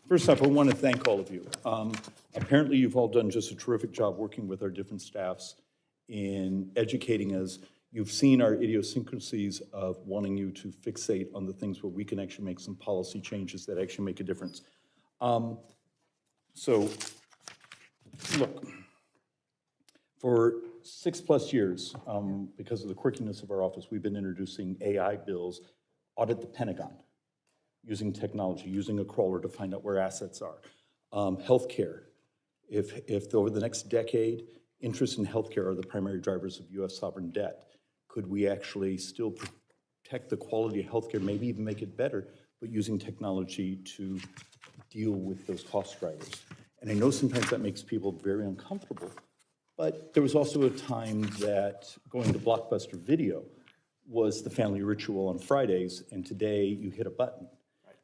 First off, I want to thank all of you. Apparently, you've all done just a terrific job working with our different staffs in educating us. You've seen our idiosyncrasies of wanting you to fixate on the things where we can actually make some policy changes that actually make a difference. So, look, for 6+ years, because of the quirkiness of our office, we've been introducing AI bills, audit the Pentagon, using technology, using a crawler to find out where assets are. Healthcare, if over the next decade, interest in healthcare are the primary drivers of US sovereign debt, could we actually still protect the quality of healthcare, maybe even make it better, but using technology to deal with those cost drivers? And I know sometimes that makes people very uncomfortable, but there was also a time that going to Blockbuster Video was the family ritual on Fridays, and today you hit a button.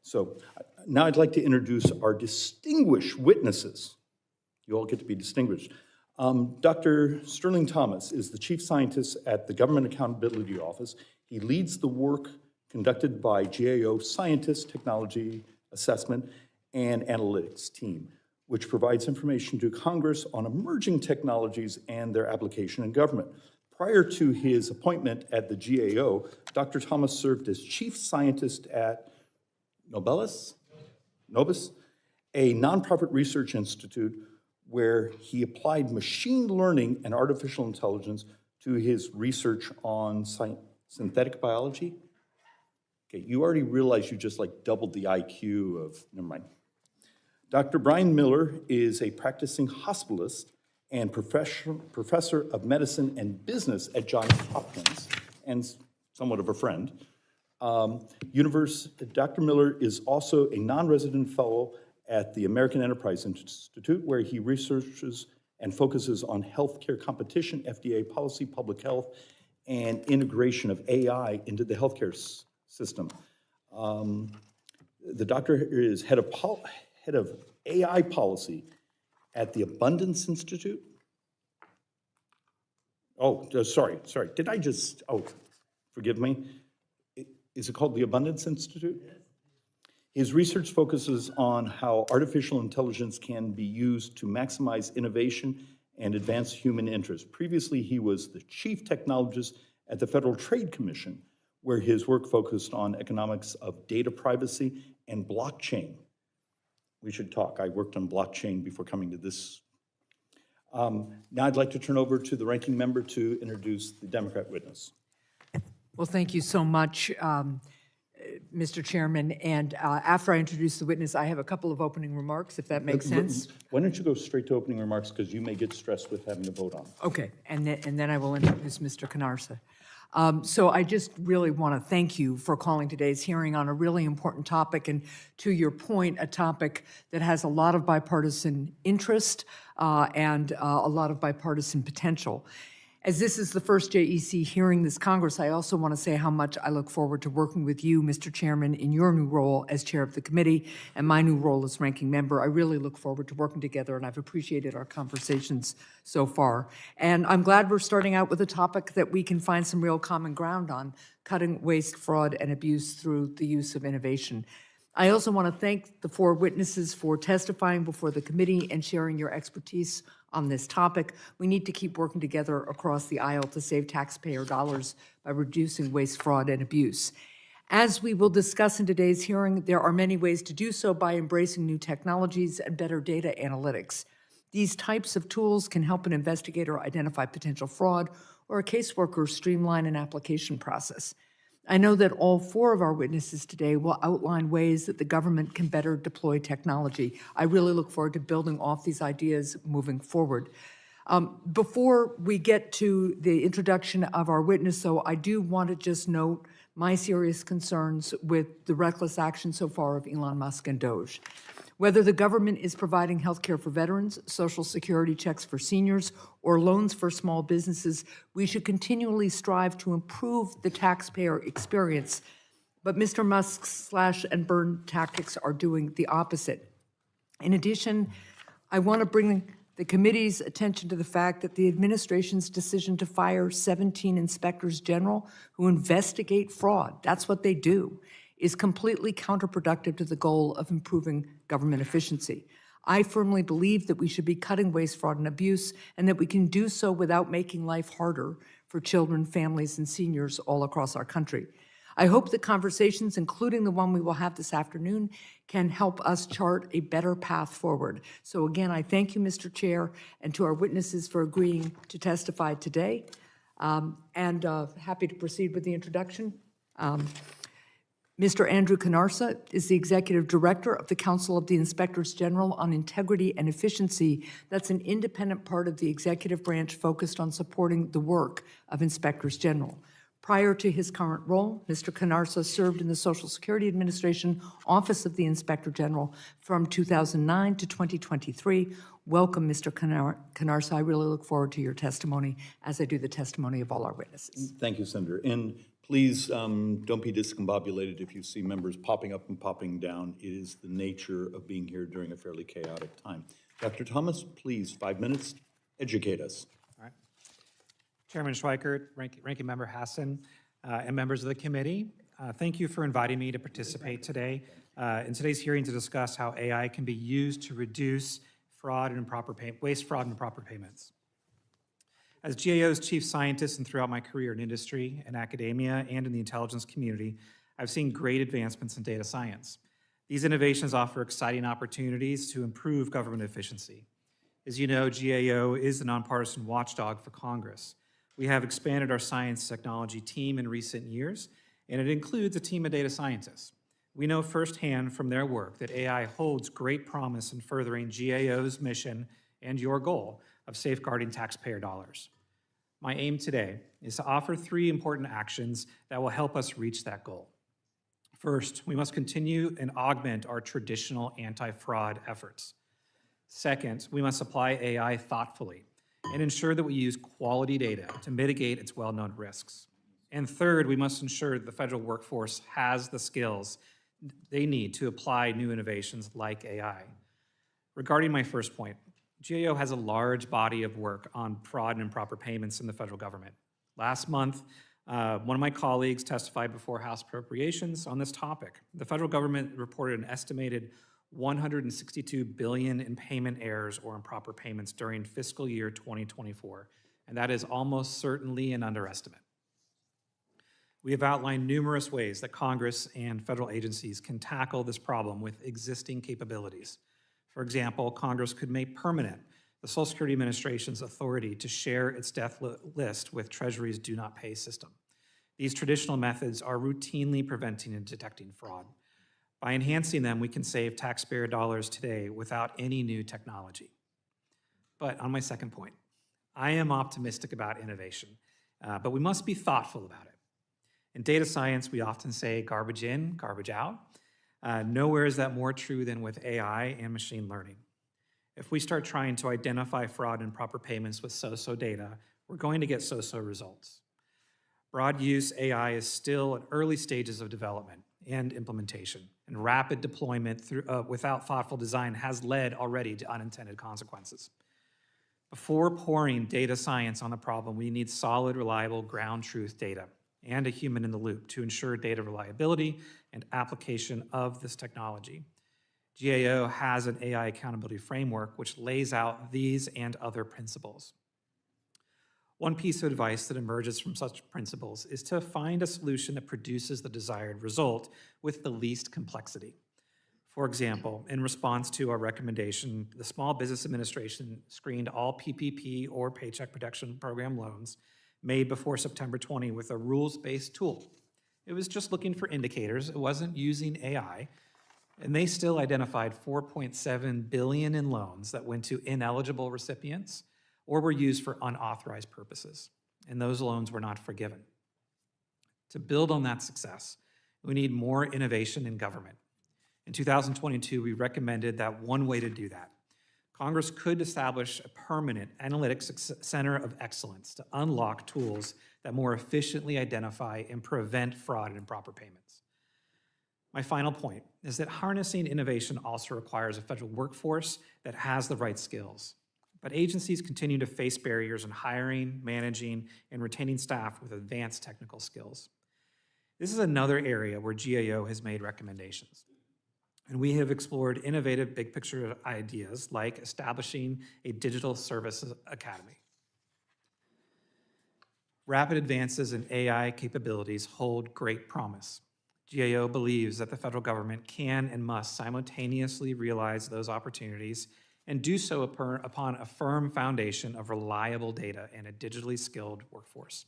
So now I'd like to introduce our distinguished witnesses. You all get to be distinguished. Dr. Sterling Thomas is the Chief Scientist at the Government Accountability Office. He leads the work conducted by GAO Scientists, Technology Assessment, and Analytics team, which provides information to Congress on emerging technologies and their application in government. Prior to his appointment at the GAO, Dr. Thomas served as Chief Scientist at Nobis, a nonprofit research institute where he applied machine learning and artificial intelligence to his research on synthetic biology. Okay, you already realize you just like doubled the IQ of, never mind. Dr. Brian Miller is a practicing hospitalist and professor of medicine and business at Johns Hopkins, and somewhat of a friend. Dr. Miller is also a non-resident fellow at the American Enterprise Institute, where he researches and focuses on healthcare competition, FDA policy, public health, and integration of AI into the healthcare system. The doctor is head of AI policy at the Abundance Institute. Oh, sorry. Did I just, forgive me. Is it called the Abundance Institute? His research focuses on how artificial intelligence can be used to maximize innovation and advance human interest. Previously, he was the chief technologist at the Federal Trade Commission, where his work focused on economics of data privacy and blockchain. We should talk. I worked on blockchain before coming to this. Now I'd like to turn over to the ranking member to introduce the Democrat witness. Well, thank you so much, Mr. Chairman. And after I introduce the witness, I have a couple of opening remarks, if that makes sense. Why don't you go straight to opening remarks, because you may get stressed with having to vote on. Okay, and then I will introduce Mr. Cannarsa. So I just really want to thank you for calling today's hearing on a really important topic, and to your point, a topic that has a lot of bipartisan interest and a lot of bipartisan potential. As this is the first JEC hearing this Congress, I also want to say how much I look forward to working with you, Mr. Chairman, in your new role as chair of the committee and my new role as ranking member. I really look forward to working together, and I've appreciated our conversations so far. And I'm glad we're starting out with a topic that we can find some real common ground on, cutting waste, fraud, and abuse through the use of innovation. I also want to thank the 4 witnesses for testifying before the committee and sharing your expertise on this topic. We need to keep working together across the aisle to save taxpayer dollars by reducing waste, fraud, and abuse. As we will discuss in today's hearing, there are many ways to do so by embracing new technologies and better data analytics. These types of tools can help an investigator identify potential fraud or a caseworker streamline an application process. I know that all 4 of our witnesses today will outline ways that the government can better deploy technology. I really look forward to building off these ideas moving forward. Before we get to the introduction of our witness, though, I do want to just note my serious concerns with the reckless action so far of Elon Musk and Doge. Whether the government is providing health care for veterans, Social Security checks for seniors, or loans for small businesses, we should continually strive to improve the taxpayer experience. But Mr. Musk's slash and burn tactics are doing the opposite. In addition, I want to bring the committee's attention to the fact that the administration's decision to fire 17 inspectors general who investigate fraud, that's what they do, is completely counterproductive to the goal of improving government efficiency. I firmly believe that we should be cutting waste, fraud, and abuse, and that we can do so without making life harder for children, families, and seniors all across our country. I hope that conversations, including the one we will have this afternoon, can help us chart a better path forward. So again, I thank you, Mr. Chair, and to our witnesses for agreeing to testify today. Happy to proceed with the introduction. Mr. Andrew Cannarsa is the Executive Director of the Council of the Inspectors General on Integrity and Efficiency. That's an independent part of the executive branch focused on supporting the work of Inspectors General. Prior to his current role, Mr. Cannarsa served in the Social Security Administration Office of the Inspector General from 2009 to 2023. Welcome, Mr. Cannarsa. I really look forward to your testimony, as I do the testimony of all our witnesses. Thank you, Senator. And please don't be discombobulated if you see members popping up and popping down. It is the nature of being here during a fairly chaotic time. Dr. Thomas, please, 5 minutes, educate us. Chairman Schweikert, Ranking Member Hassan, and members of the committee, thank you for inviting me to participate today in today's hearing to discuss how AI can be used to reduce waste, fraud, and improper payments. As GAO's chief scientist and throughout my career in industry, in academia, and in the intelligence community, I've seen great advancements in data science. These innovations offer exciting opportunities to improve government efficiency. As you know, GAO is the nonpartisan watchdog for Congress. We have expanded our science technology team in recent years, and it includes a team of data scientists. We know firsthand from their work that AI holds great promise in furthering GAO's mission and your goal of safeguarding taxpayer dollars. My aim today is to offer 3 important actions that will help us reach that goal. First, we must continue and augment our traditional anti-fraud efforts. Second, we must apply AI thoughtfully and ensure that we use quality data to mitigate its well-known risks. And third, we must ensure that the federal workforce has the skills they need to apply new innovations like AI. Regarding my first point, GAO has a large body of work on fraud and improper payments in the federal government. Last month, one of my colleagues testified before House Appropriations on this topic. The federal government reported an estimated $162 billion in payment errors or improper payments during fiscal year 2024, and that is almost certainly an underestimate. We have outlined numerous ways that Congress and federal agencies can tackle this problem with existing capabilities. For example, Congress could make permanent the Social Security Administration's authority to share its death list with Treasury's do not pay system. These traditional methods are routinely preventing and detecting fraud. By enhancing them, we can save taxpayer dollars today without any new technology. But on my second point, I am optimistic about innovation, but we must be thoughtful about it. In data science, we often say garbage in, garbage out. Nowhere is that more true than with AI and machine learning. If we start trying to identify fraud and improper payments with so-so data, we're going to get so-so results. Broad use AI is still at early stages of development and implementation, and rapid deployment without thoughtful design has led already to unintended consequences. Before pouring data science on the problem, we need solid, reliable, ground truth data and a human in the loop to ensure data reliability and application of this technology. GAO has an AI accountability framework which lays out these and other principles. One piece of advice that emerges from such principles is to find a solution that produces the desired result with the least complexity. For example, in response to our recommendation, the Small Business Administration screened all PPP or Paycheck Protection Program loans made before September 20 with a rules-based tool. It was just looking for indicators. It wasn't using AI. And they still identified $4.7 billion in loans that went to ineligible recipients or were used for unauthorized purposes, and those loans were not forgiven. To build on that success, we need more innovation in government. In 2022, we recommended that one way to do that. Congress could establish a permanent analytics center of excellence to unlock tools that more efficiently identify and prevent fraud and improper payments. My final point is that harnessing innovation also requires a federal workforce that has the right skills. But agencies continue to face barriers in hiring, managing, and retaining staff with advanced technical skills. This is another area where GAO has made recommendations. And we have explored innovative big picture ideas like establishing a digital services academy. Rapid advances in AI capabilities hold great promise. GAO believes that the federal government can and must simultaneously realize those opportunities and do so upon a firm foundation of reliable data and a digitally skilled workforce.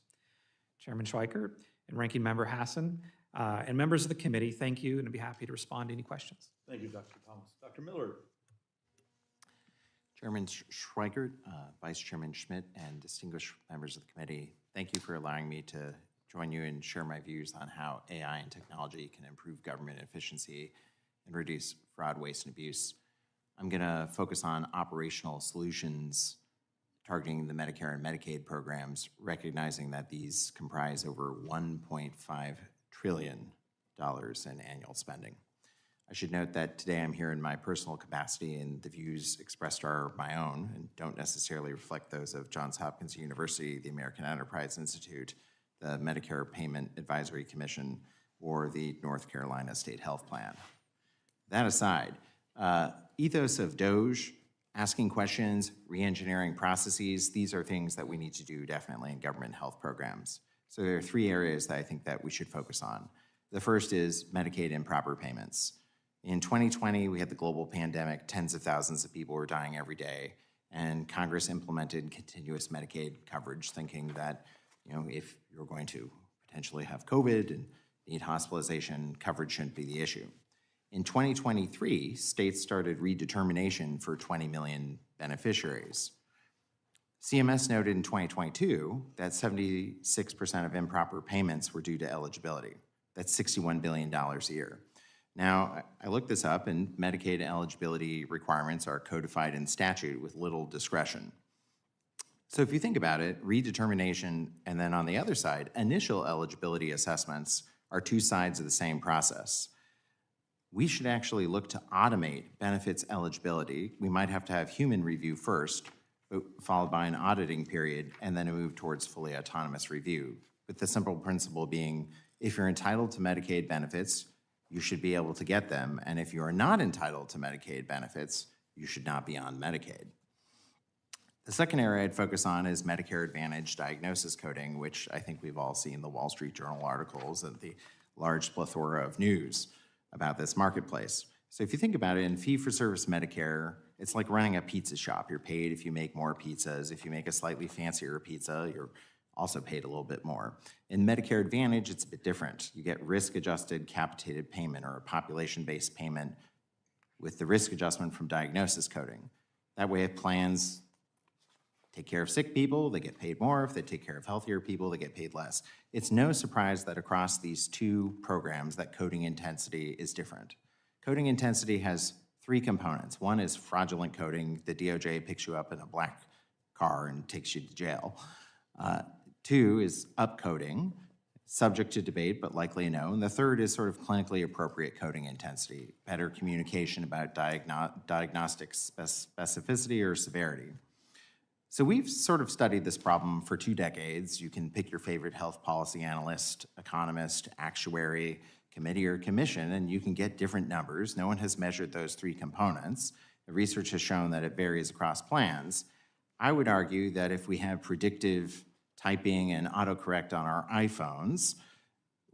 Chairman Schweikert and Ranking Member Hassan and members of the committee, thank you, and I'd be happy to respond to any questions. Thank you, Dr. Thomas. Dr. Miller. Chairman Schweikert, Vice Chairman Schmidt, and distinguished members of the committee, thank you for allowing me to join you and share my views on how AI and technology can improve government efficiency and reduce fraud, waste, and abuse. I'm going to focus on operational solutions targeting the Medicare and Medicaid programs, recognizing that these comprise over $1.5 trillion in annual spending. I should note that today I'm here in my personal capacity, and the views expressed are my own and don't necessarily reflect those of Johns Hopkins University, the American Enterprise Institute, the Medicare Payment Advisory Commission, or the North Carolina State Health Plan. That aside, ethos of DOGE, asking questions, re-engineering processes, these are things that we need to do definitely in government health programs. So there are three areas that I think that we should focus on. The first is Medicaid improper payments. In 2020, we had the global pandemic, tens of thousands of people were dying every day, and Congress implemented continuous Medicaid coverage, thinking that, if you're going to potentially have COVID and need hospitalization, coverage shouldn't be the issue. In 2023, states started redetermination for 20 million beneficiaries. CMS noted in 2022 that 76% of improper payments were due to eligibility. That's $61 billion a year. Now, I looked this up, and Medicaid eligibility requirements are codified in statute with little discretion. So if you think about it, redetermination, and then on the other side, initial eligibility assessments are two sides of the same process. We should actually look to automate benefits eligibility. We might have to have human review first, followed by an auditing period, and then a move towards fully autonomous review, with the simple principle being, if you're entitled to Medicaid benefits, you should be able to get them, and if you are not entitled to Medicaid benefits, you should not be on Medicaid. The second area I'd focus on is Medicare Advantage diagnosis coding, which I think we've all seen the Wall Street Journal articles and the large plethora of news about this marketplace. So if you think about it, in fee-for-service Medicare, it's like running a pizza shop. You're paid if you make more pizzas. If you make a slightly fancier pizza, you're also paid a little bit more. In Medicare Advantage, it's a bit different. You get risk-adjusted capitated payment or a population-based payment with the risk adjustment from diagnosis coding. That way, if plans take care of sick people, they get paid more. If they take care of healthier people, they get paid less. It's no surprise that across these two programs that coding intensity is different. Coding intensity has three components. One is fraudulent coding. The DOJ picks you up in a black car and takes you to jail. Two is upcoding, subject to debate, but likely a no. And the third is sort of clinically appropriate coding intensity, better communication about diagnostic specificity or severity. So we've sort of studied this problem for 2 decades. You can pick your favorite health policy analyst, economist, actuary, committee, or commission, and you can get different numbers. No one has measured those three components. The research has shown that it varies across plans. I would argue that if we have predictive typing and autocorrect on our iPhones,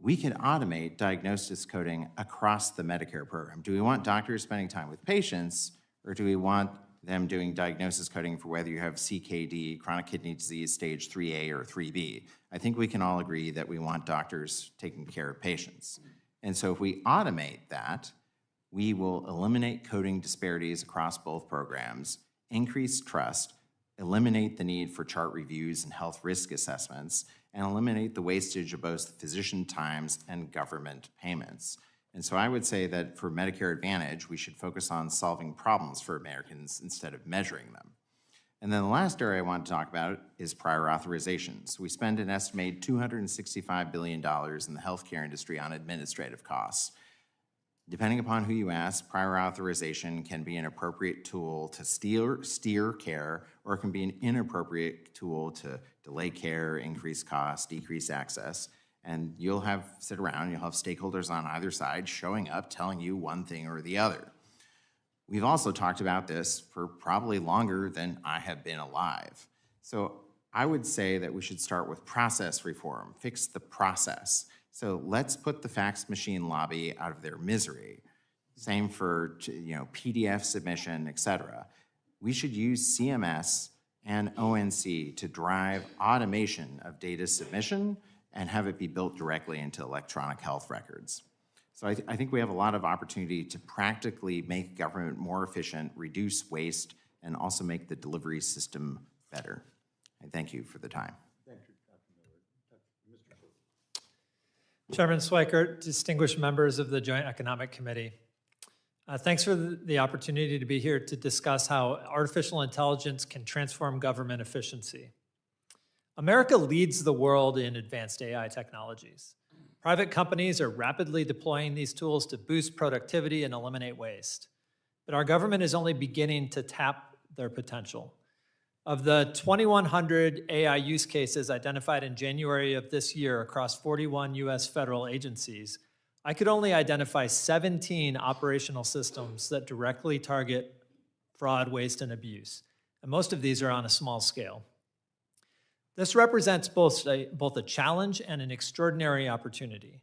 we can automate diagnosis coding across the Medicare program. Do we want doctors spending time with patients, or do we want them doing diagnosis coding for whether you have CKD, chronic kidney disease, stage 3A or 3B? I think we can all agree that we want doctors taking care of patients. And so if we automate that, we will eliminate coding disparities across both programs, increase trust, eliminate the need for chart reviews and health risk assessments, and eliminate the wastage of both physician times and government payments. And so I would say that for Medicare Advantage, we should focus on solving problems for Americans instead of measuring them. And then the last area I want to talk about is prior authorizations. We spend an estimated $265 billion in the healthcare industry on administrative costs. Depending upon who you ask, prior authorization can be an appropriate tool to steer care, or it can be an inappropriate tool to delay care, increase costs, decrease access. And you'll sit around, you'll have stakeholders on either side showing up, telling you one thing or the other. We've also talked about this for probably longer than I have been alive. So I would say that we should start with process reform, fix the process. So let's put the fax machine lobby out of their misery. Same for PDF submission, et cetera. We should use CMS and ONC to drive automation of data submission and have it be built directly into electronic health records. So I think we have a lot of opportunity to practically make government more efficient, reduce waste, and also make the delivery system better. And thank you for the time. Chairman Schweikert, distinguished members of the Joint Economic Committee. Thanks for the opportunity to be here to discuss how artificial intelligence can transform government efficiency. America leads the world in advanced AI technologies. Private companies are rapidly deploying these tools to boost productivity and eliminate waste. But our government is only beginning to tap their potential. Of the 2,100 AI use cases identified in January of this year across 41 US federal agencies, I could only identify 17 operational systems that directly target fraud, waste, and abuse. And most of these are on a small scale. This represents both a challenge and an extraordinary opportunity.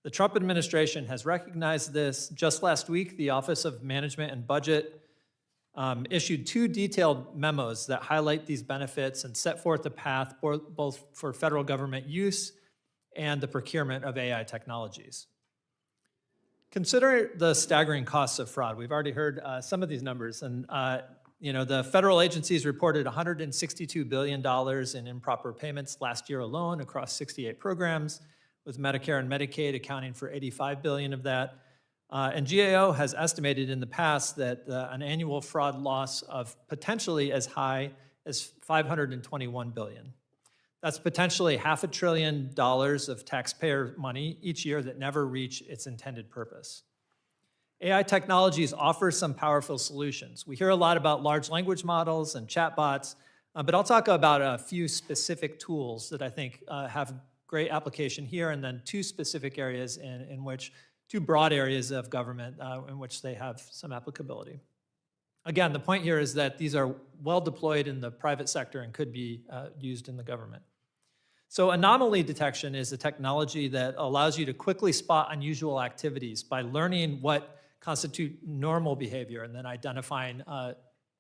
The Trump administration has recognized this. Just last week, the Office of Management and Budget issued 2 detailed memos that highlight these benefits and set forth a path both for federal government use and the procurement of AI technologies. Consider the staggering costs of fraud. We've already heard some of these numbers, and the federal agencies reported $162 billion in improper payments last year alone across 68 programs, with Medicare and Medicaid accounting for $85 billion of that. And GAO has estimated in the past that an annual fraud loss of potentially as high as $521 billion. That's potentially $500 billion of taxpayer money each year that never reach its intended purpose. AI technologies offer some powerful solutions. We hear a lot about large language models and chatbots, but I'll talk about a few specific tools that I think have great application here, and then 2 specific areas in which 2 broad areas of government in which they have some applicability. Again, the point here is that these are well deployed in the private sector and could be used in the government. So anomaly detection is a technology that allows you to quickly spot unusual activities by learning what constitute normal behavior and then identifying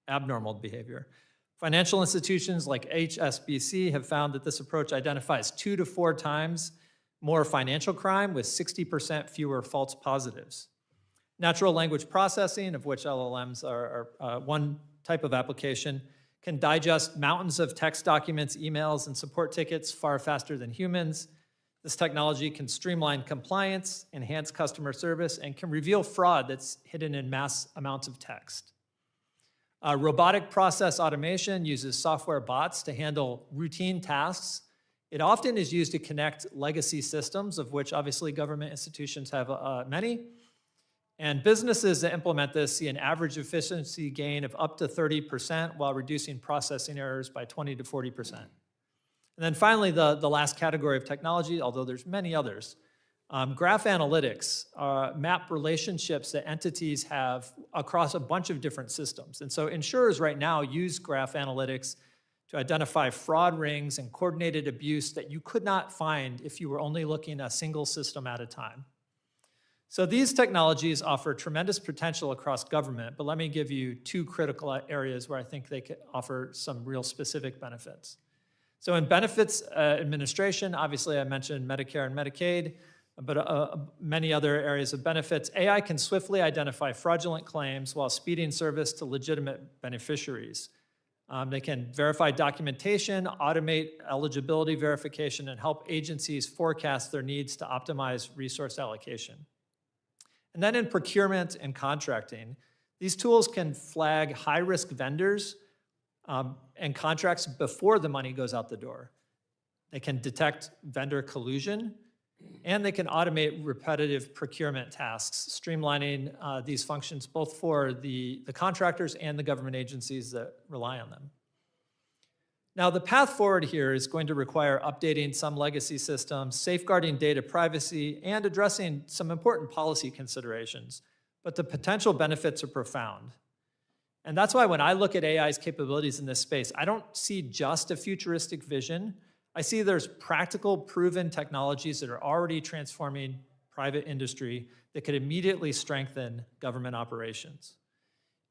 abnormal behavior. Financial institutions like HSBC have found that this approach identifies 2 to 4 times more financial crime with 60% fewer false positives. Natural language processing, of which LLMs are one type of application, can digest mountains of text documents, emails, and support tickets far faster than humans. This technology can streamline compliance, enhance customer service, and can reveal fraud that's hidden in mass amounts of text. Robotic process automation uses software bots to handle routine tasks. It often is used to connect legacy systems, of which obviously government institutions have many. And businesses that implement this see an average efficiency gain of up to 30% while reducing processing errors by 20 to 40%. And then finally, the last category of technology, although there's many others, graph analytics map relationships that entities have across a bunch of different systems. And so insurers right now use graph analytics to identify fraud rings and coordinated abuse that you could not find if you were only looking a single system at a time. So these technologies offer tremendous potential across government, but let me give you 2 critical areas where I think they could offer some real specific benefits. So in benefits administration, obviously I mentioned Medicare and Medicaid, but many other areas of benefits. AI can swiftly identify fraudulent claims while speeding service to legitimate beneficiaries. They can verify documentation, automate eligibility verification, and help agencies forecast their needs to optimize resource allocation. And then in procurement and contracting, these tools can flag high-risk vendors and contracts before the money goes out the door. They can detect vendor collusion, and they can automate repetitive procurement tasks, streamlining these functions both for the contractors and the government agencies that rely on them. Now, the path forward here is going to require updating some legacy systems, safeguarding data privacy, and addressing some important policy considerations. But the potential benefits are profound. And that's why when I look at AI's capabilities in this space, I don't see just a futuristic vision. I see there's practical, proven technologies that are already transforming private industry that could immediately strengthen government operations.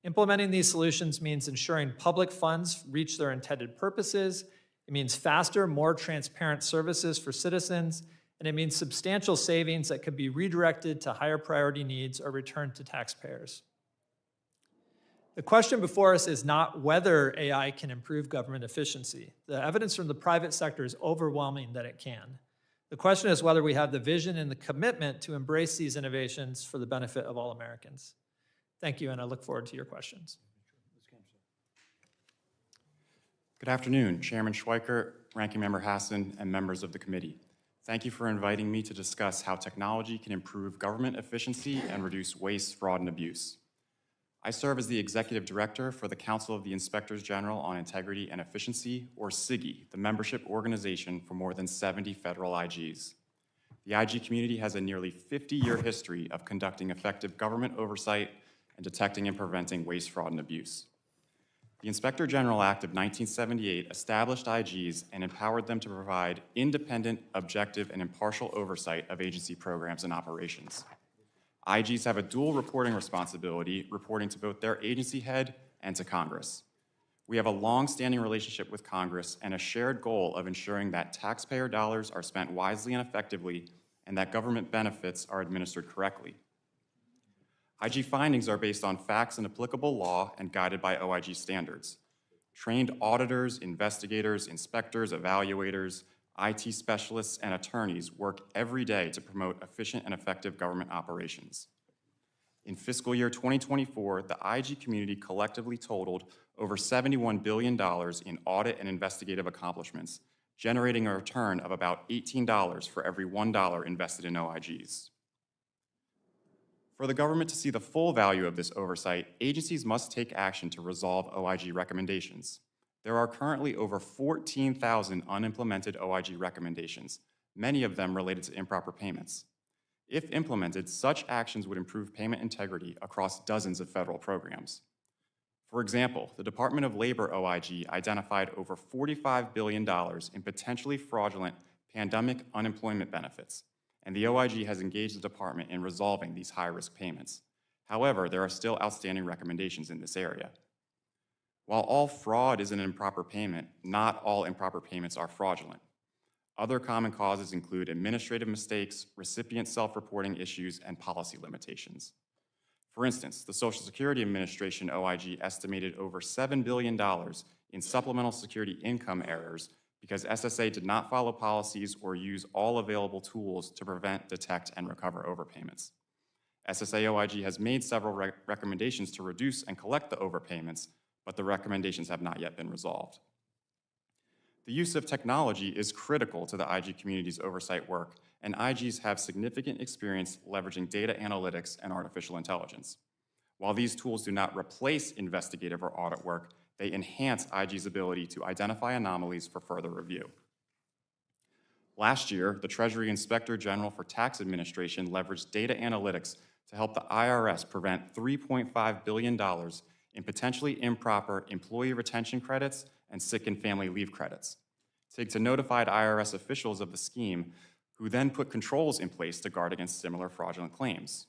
Implementing these solutions means ensuring public funds reach their intended purposes. It means faster, more transparent services for citizens, and it means substantial savings that could be redirected to higher priority needs or returned to taxpayers. The question before us is not whether AI can improve government efficiency. The evidence from the private sector is overwhelming that it can. The question is whether we have the vision and the commitment to embrace these innovations for the benefit of all Americans. Thank you, and I look forward to your questions. Good afternoon, Chairman Schweikert, Ranking Member Hassan, and members of the committee. Thank you for inviting me to discuss how technology can improve government efficiency and reduce waste, fraud, and abuse. I serve as the Executive Director for the Council of the Inspectors General on Integrity and Efficiency, or CIGI, the membership organization for more than 70 federal IGs. The IG community has a nearly 50-year history of conducting effective government oversight and detecting and preventing waste, fraud, and abuse. The Inspector General Act of 1978 established IGs and empowered them to provide independent, objective, and impartial oversight of agency programs and operations. IGs have a dual reporting responsibility, reporting to both their agency head and to Congress. We have a long-standing relationship with Congress and a shared goal of ensuring that taxpayer dollars are spent wisely and effectively and that government benefits are administered correctly. IG findings are based on facts and applicable law and guided by OIG standards. Trained auditors, investigators, inspectors, evaluators, IT specialists, and attorneys work every day to promote efficient and effective government operations. In fiscal year 2024, the IG community collectively totaled over $71 billion in audit and investigative accomplishments, generating a return of about $18 for every $1 invested in OIGs. For the government to see the full value of this oversight, agencies must take action to resolve OIG recommendations. There are currently over 14,000 unimplemented OIG recommendations, many of them related to improper payments. If implemented, such actions would improve payment integrity across dozens of federal programs. For example, the Department of Labor OIG identified over $45 billion in potentially fraudulent pandemic unemployment benefits, and the OIG has engaged the department in resolving these high-risk payments. However, there are still outstanding recommendations in this area. While all fraud is an improper payment, not all improper payments are fraudulent. Other common causes include administrative mistakes, recipient self-reporting issues, and policy limitations. For instance, the Social Security Administration OIG estimated over $7 billion in supplemental security income errors because SSA did not follow policies or use all available tools to prevent, detect, and recover overpayments. SSA OIG has made several recommendations to reduce and collect the overpayments, but the recommendations have not yet been resolved. The use of technology is critical to the IG community's oversight work, and IGs have significant experience leveraging data analytics and artificial intelligence. While these tools do not replace investigative or audit work, they enhance IG's ability to identify anomalies for further review. Last year, the Treasury Inspector General for Tax Administration leveraged data analytics to help the IRS prevent $3.5 billion in potentially improper employee retention credits and sick and family leave credits. TIGTA notified IRS officials of the scheme, who then put controls in place to guard against similar fraudulent claims.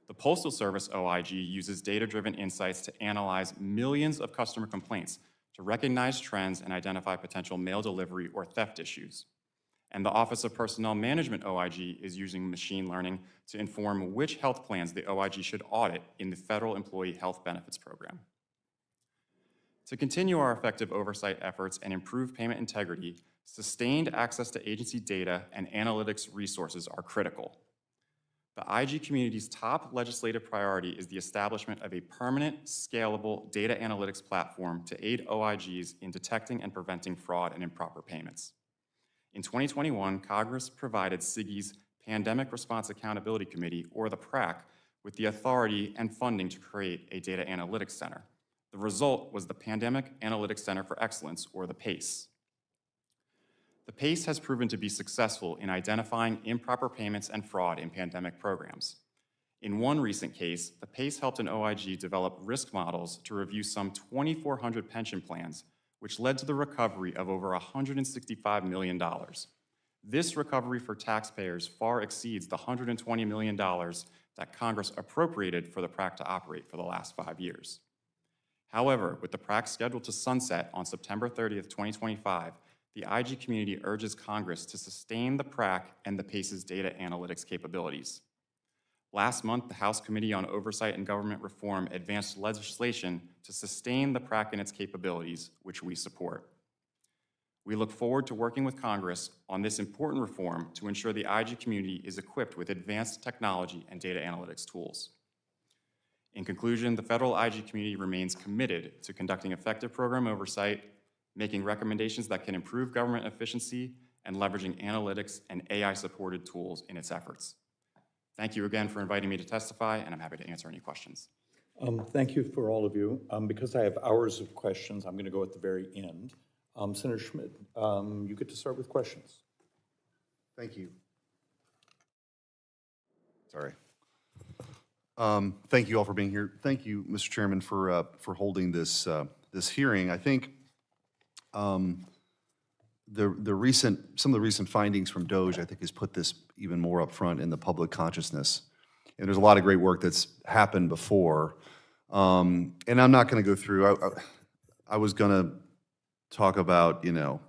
The Postal Service OIG uses data-driven insights to analyze millions of customer complaints to recognize trends and identify potential mail delivery or theft issues. And the Office of Personnel Management OIG is using machine learning to inform which health plans the OIG should audit in the Federal Employee Health Benefits Program. To continue our effective oversight efforts and improve payment integrity, sustained access to agency data and analytics resources are critical. The IG community's top legislative priority is the establishment of a permanent, scalable data analytics platform to aid OIGs in detecting and preventing fraud and improper payments. In 2021, Congress provided CIGI's Pandemic Response Accountability Committee, or the PRAC, with the authority and funding to create a data analytics center. The result was the Pandemic Analytics Center for Excellence, or the PACE. The PACE has proven to be successful in identifying improper payments and fraud in pandemic programs. In one recent case, the PACE helped an OIG develop risk models to review some 2,400 pension plans, which led to the recovery of over $165 million. This recovery for taxpayers far exceeds the $120 million that Congress appropriated for the PRAC to operate for the last 5 years. However, with the PRAC scheduled to sunset on September 30th, 2025, the IG community urges Congress to sustain the PRAC and the PACE's data analytics capabilities. Last month, the House Committee on Oversight and Government Reform advanced legislation to sustain the PRAC and its capabilities, which we support. We look forward to working with Congress on this important reform to ensure the IG community is equipped with advanced technology and data analytics tools. In conclusion, the federal IG community remains committed to conducting effective program oversight, making recommendations that can improve government efficiency, and leveraging analytics and AI-supported tools in its efforts. Thank you again for inviting me to testify, and I'm happy to answer any questions. Thank you for all of you. Because I have hours of questions, I'm going to go at the very end. Senator Schmidt, you get to start with questions. Thank you. Sorry. Thank you all for being here. Thank you, Mr. Chairman, for holding this this hearing. I think some of the recent findings from DOJ, I think, has put this even more up front in the public consciousness. And there's a lot of great work that's happened before. And I'm not going to go through. I was going to talk about, you know,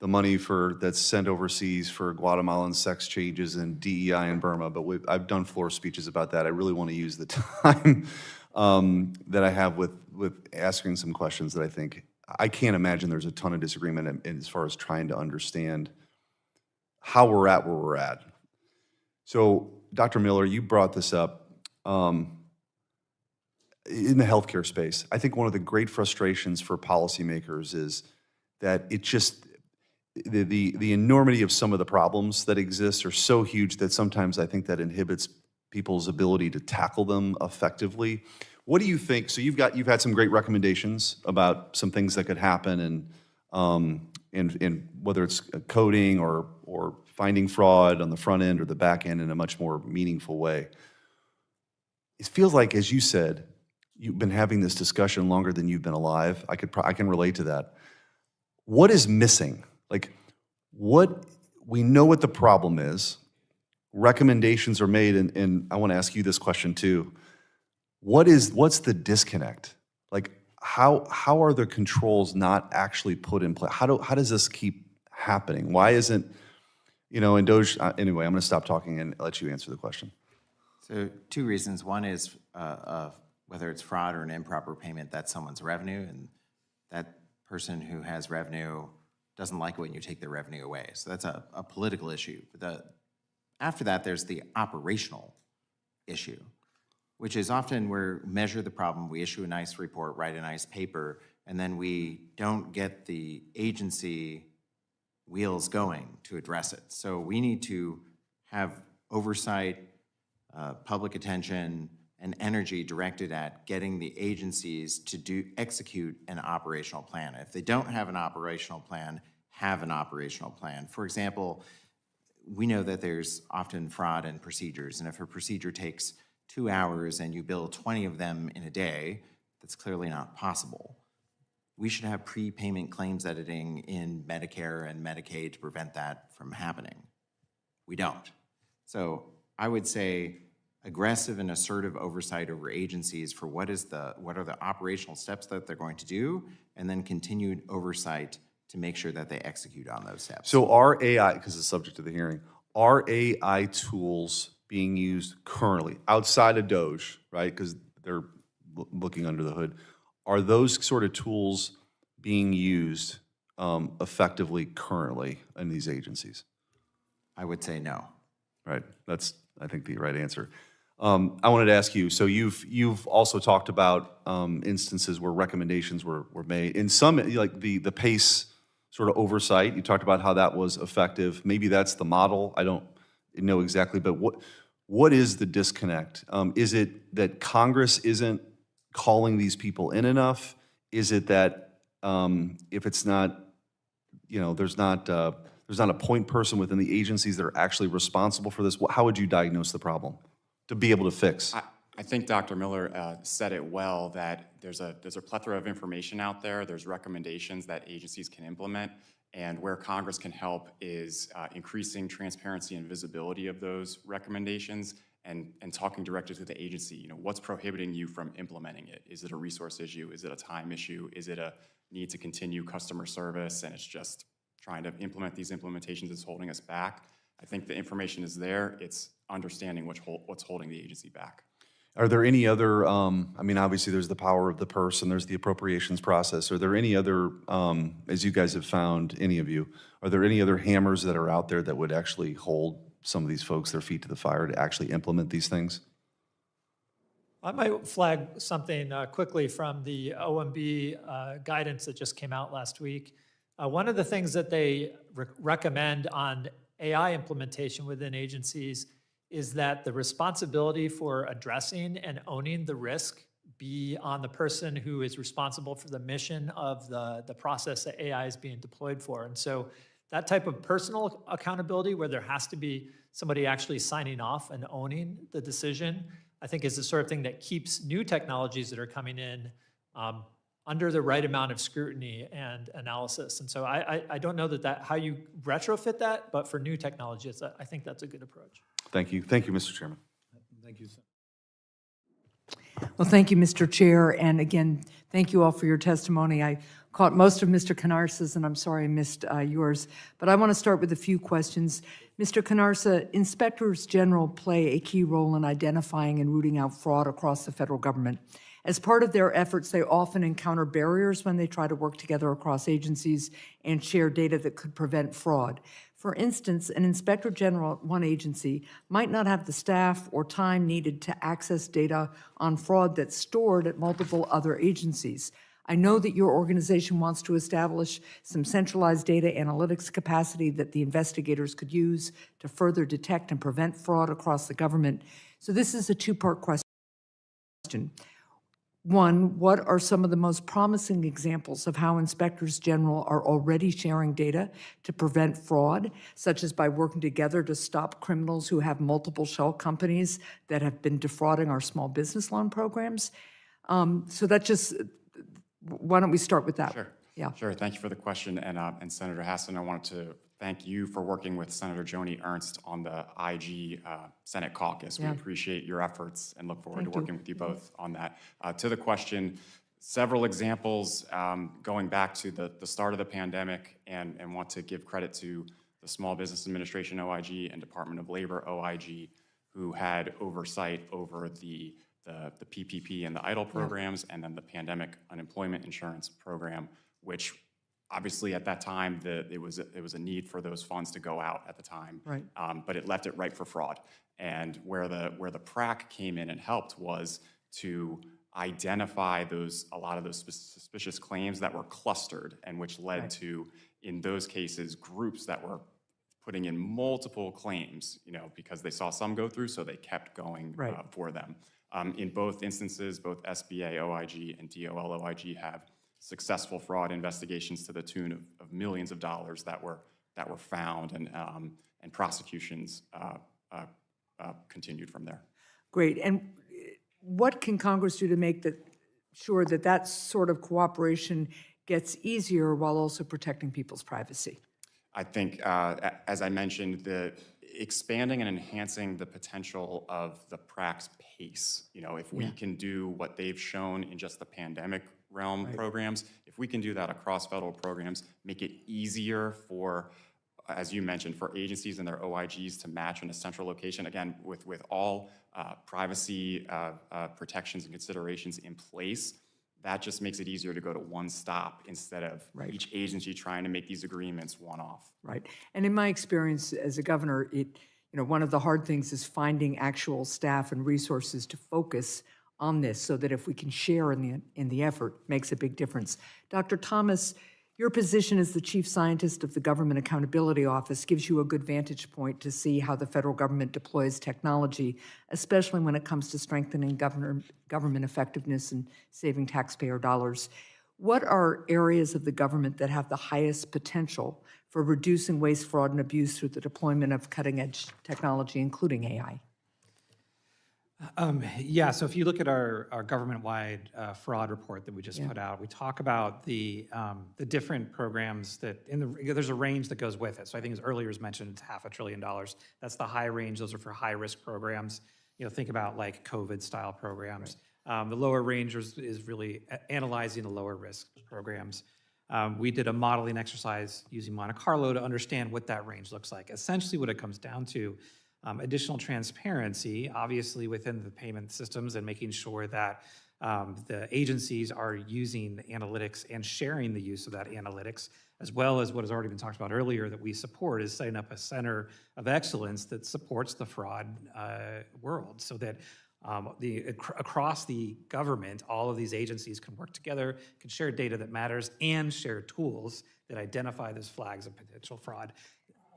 the money that's sent overseas for Guatemalan sex changes and DEI in Burma, but I've done floor speeches about that. I really want to use the time that I have with asking some questions that I can't imagine there's a ton of disagreement as far as trying to understand how we're at where we're at. So, Dr. Miller, you brought this up in the healthcare space. I think one of the great frustrations for policymakers is that it just, the enormity of some of the problems that exist are so huge that sometimes I think that inhibits people's ability to tackle them effectively. What do you think? So you've had some great recommendations about some things that could happen, and whether it's coding or finding fraud on the front end or the back end in a much more meaningful way. It feels like, as you said, you've been having this discussion longer than you've been alive. I can relate to that. What is missing? Like, we know what the problem is. Recommendations are made, and I want to ask you this question too. What's the disconnect? Like, how are the controls not actually put in place? How does this keep happening? Why isn't, in DOJ, anyway, I'm going to stop talking and let you answer the question. So 2 reasons. One is whether it's fraud or an improper payment, that's someone's revenue, and that person who has revenue doesn't like it when you take their revenue away. So that's a political issue. After that, there's the operational issue, which is often we measure the problem, we issue a nice report, write a nice paper, and then we don't get the agency wheels going to address it. So we need to have oversight, public attention, and energy directed at getting the agencies to execute an operational plan. If they don't have an operational plan, have an operational plan. For example, we know that there's often fraud in procedures, and if a procedure takes 2 hours and you bill 20 of them in a day, that's clearly not possible. We should have prepayment claims editing in Medicare and Medicaid to prevent that from happening. We don't. So I would say aggressive and assertive oversight over agencies for what are the operational steps that they're going to do, and then continued oversight to make sure that they execute on those steps. So are AI, because it's subject to the hearing, are AI tools being used currently outside of DOJ, right? Because they're looking under the hood. Are those sort of tools being used effectively currently in these agencies? I would say no. Right. That's, I think, the right answer. I wanted to ask you, so you've also talked about instances where recommendations were made. In some, like the PACE sort of oversight, you talked about how that was effective. Maybe that's the model. I don't know exactly, but what is the disconnect? Is it that Congress isn't calling these people in enough? Is it that if it's not, there's not a point person within the agencies that are actually responsible for this? How would you diagnose the problem to be able to fix? I think Dr. Miller said it well, that there's a plethora of information out there. There's recommendations that agencies can implement, and where Congress can help is increasing transparency and visibility of those recommendations and talking directly to the agency. What's prohibiting you from implementing it? Is it a resource issue? Is it a time issue? Is it a need to continue customer service and it's just trying to implement these implementations is holding us back? I think the information is there. It's understanding what's holding the agency back. Are there any other, obviously there's the power of the purse and there's the appropriations process. Are there any other, as you guys have found, any of you, are there any other hammers that are out there that would actually hold some of these folks their feet to the fire to actually implement these things? I might flag something quickly from the OMB guidance that just came out last week. One of the things that they recommend on AI implementation within agencies is that the responsibility for addressing and owning the risk be on the person who is responsible for the mission of the process that AI is being deployed for. And so that type of personal accountability where there has to be somebody actually signing off and owning the decision, I think is the sort of thing that keeps new technologies that are coming in under the right amount of scrutiny and analysis. And so I don't know how you retrofit that, but for new technologies, I think that's a good approach. Thank you. Thank you, Mr. Chairman. Thank you. Well, thank you, Mr. Chair, and again, thank you all for your testimony. I caught most of Mr. Cannarsa's, and I'm sorry I missed yours, but I want to start with a few questions. Mr. Cannarsa, inspectors general play a key role in identifying and rooting out fraud across the federal government. As part of their efforts, they often encounter barriers when they try to work together across agencies and share data that could prevent fraud. For instance, an inspector general at one agency might not have the staff or time needed to access data on fraud that's stored at multiple other agencies. I know that your organization wants to establish some centralized data analytics capacity that the investigators could use to further detect and prevent fraud across the government. So this is a two-part question. One, what are some of the most promising examples of how inspectors general are already sharing data to prevent fraud, such as by working together to stop criminals who have multiple shell companies that have been defrauding our small business loan programs? So that just, why don't we start with that? Sure. Yeah. Sure. Thank you for the question. And Senator Hassan, I wanted to thank you for working with Senator Joni Ernst on the IG Senate caucus. We appreciate your efforts and look forward to working with you both on that. To the question, several examples going back to the start of the pandemic, and want to give credit to the Small Business Administration OIG and Department of Labor OIG, who had oversight over the PPP and the EIDL programs, and then the Pandemic Unemployment Insurance Program, which obviously at that time it was a need for those funds to go out at the time, Right. But it left it ripe for fraud. And where the PRAC came in and helped was to identify a lot of those suspicious claims that were clustered, and which led to, in those cases, groups that were putting in multiple claims, because they saw some go through, so they kept going for them. In both instances, both SBA OIG and DOL OIG have successful fraud investigations to the tune of millions of dollars that were found, and prosecutions continued from there. Great. And what can Congress do to make sure that sort of cooperation gets easier while also protecting people's privacy? I think, as I mentioned, the expanding and enhancing the potential of the PRAC's pace. If we can do what they've shown in just the pandemic realm programs, if we can do that across federal programs, make it easier for, as you mentioned, for agencies and their OIGs to match in a central location, again, with all privacy protections and considerations in place, that just makes it easier to go to one stop instead of each agency trying to make these agreements one-off. Right. And in my experience as a governor, one of the hard things is finding actual staff and resources to focus on this, so that if we can share in the effort, makes a big difference. Dr. Thomas, Your position as the chief scientist of the Government Accountability Office gives you a good vantage point to see how the federal government deploys technology, especially when it comes to strengthening government effectiveness and saving taxpayer dollars. What are areas of the government that have the highest potential for reducing waste, fraud, and abuse through the deployment of cutting-edge technology, including AI? Yeah, so if you look at our government-wide fraud report that we just put out, we talk about the different programs that, there's a range that goes with it. So I think as earlier was mentioned, it's $500 billion. That's the high range. Those are for high-risk programs. Think about like COVID-style programs. Right. The lower range is really analyzing the lower-risk programs. We did a modeling exercise using Monte Carlo to understand what that range looks like. Essentially, what it comes down to, additional transparency, obviously within the payment systems, and making sure that the agencies are using analytics and sharing the use of that analytics, as well as what has already been talked about earlier that we support, is setting up a center of excellence that supports the fraud world, so that across the government, all of these agencies can work together, can share data that matters, and share tools that identify those flags of potential fraud.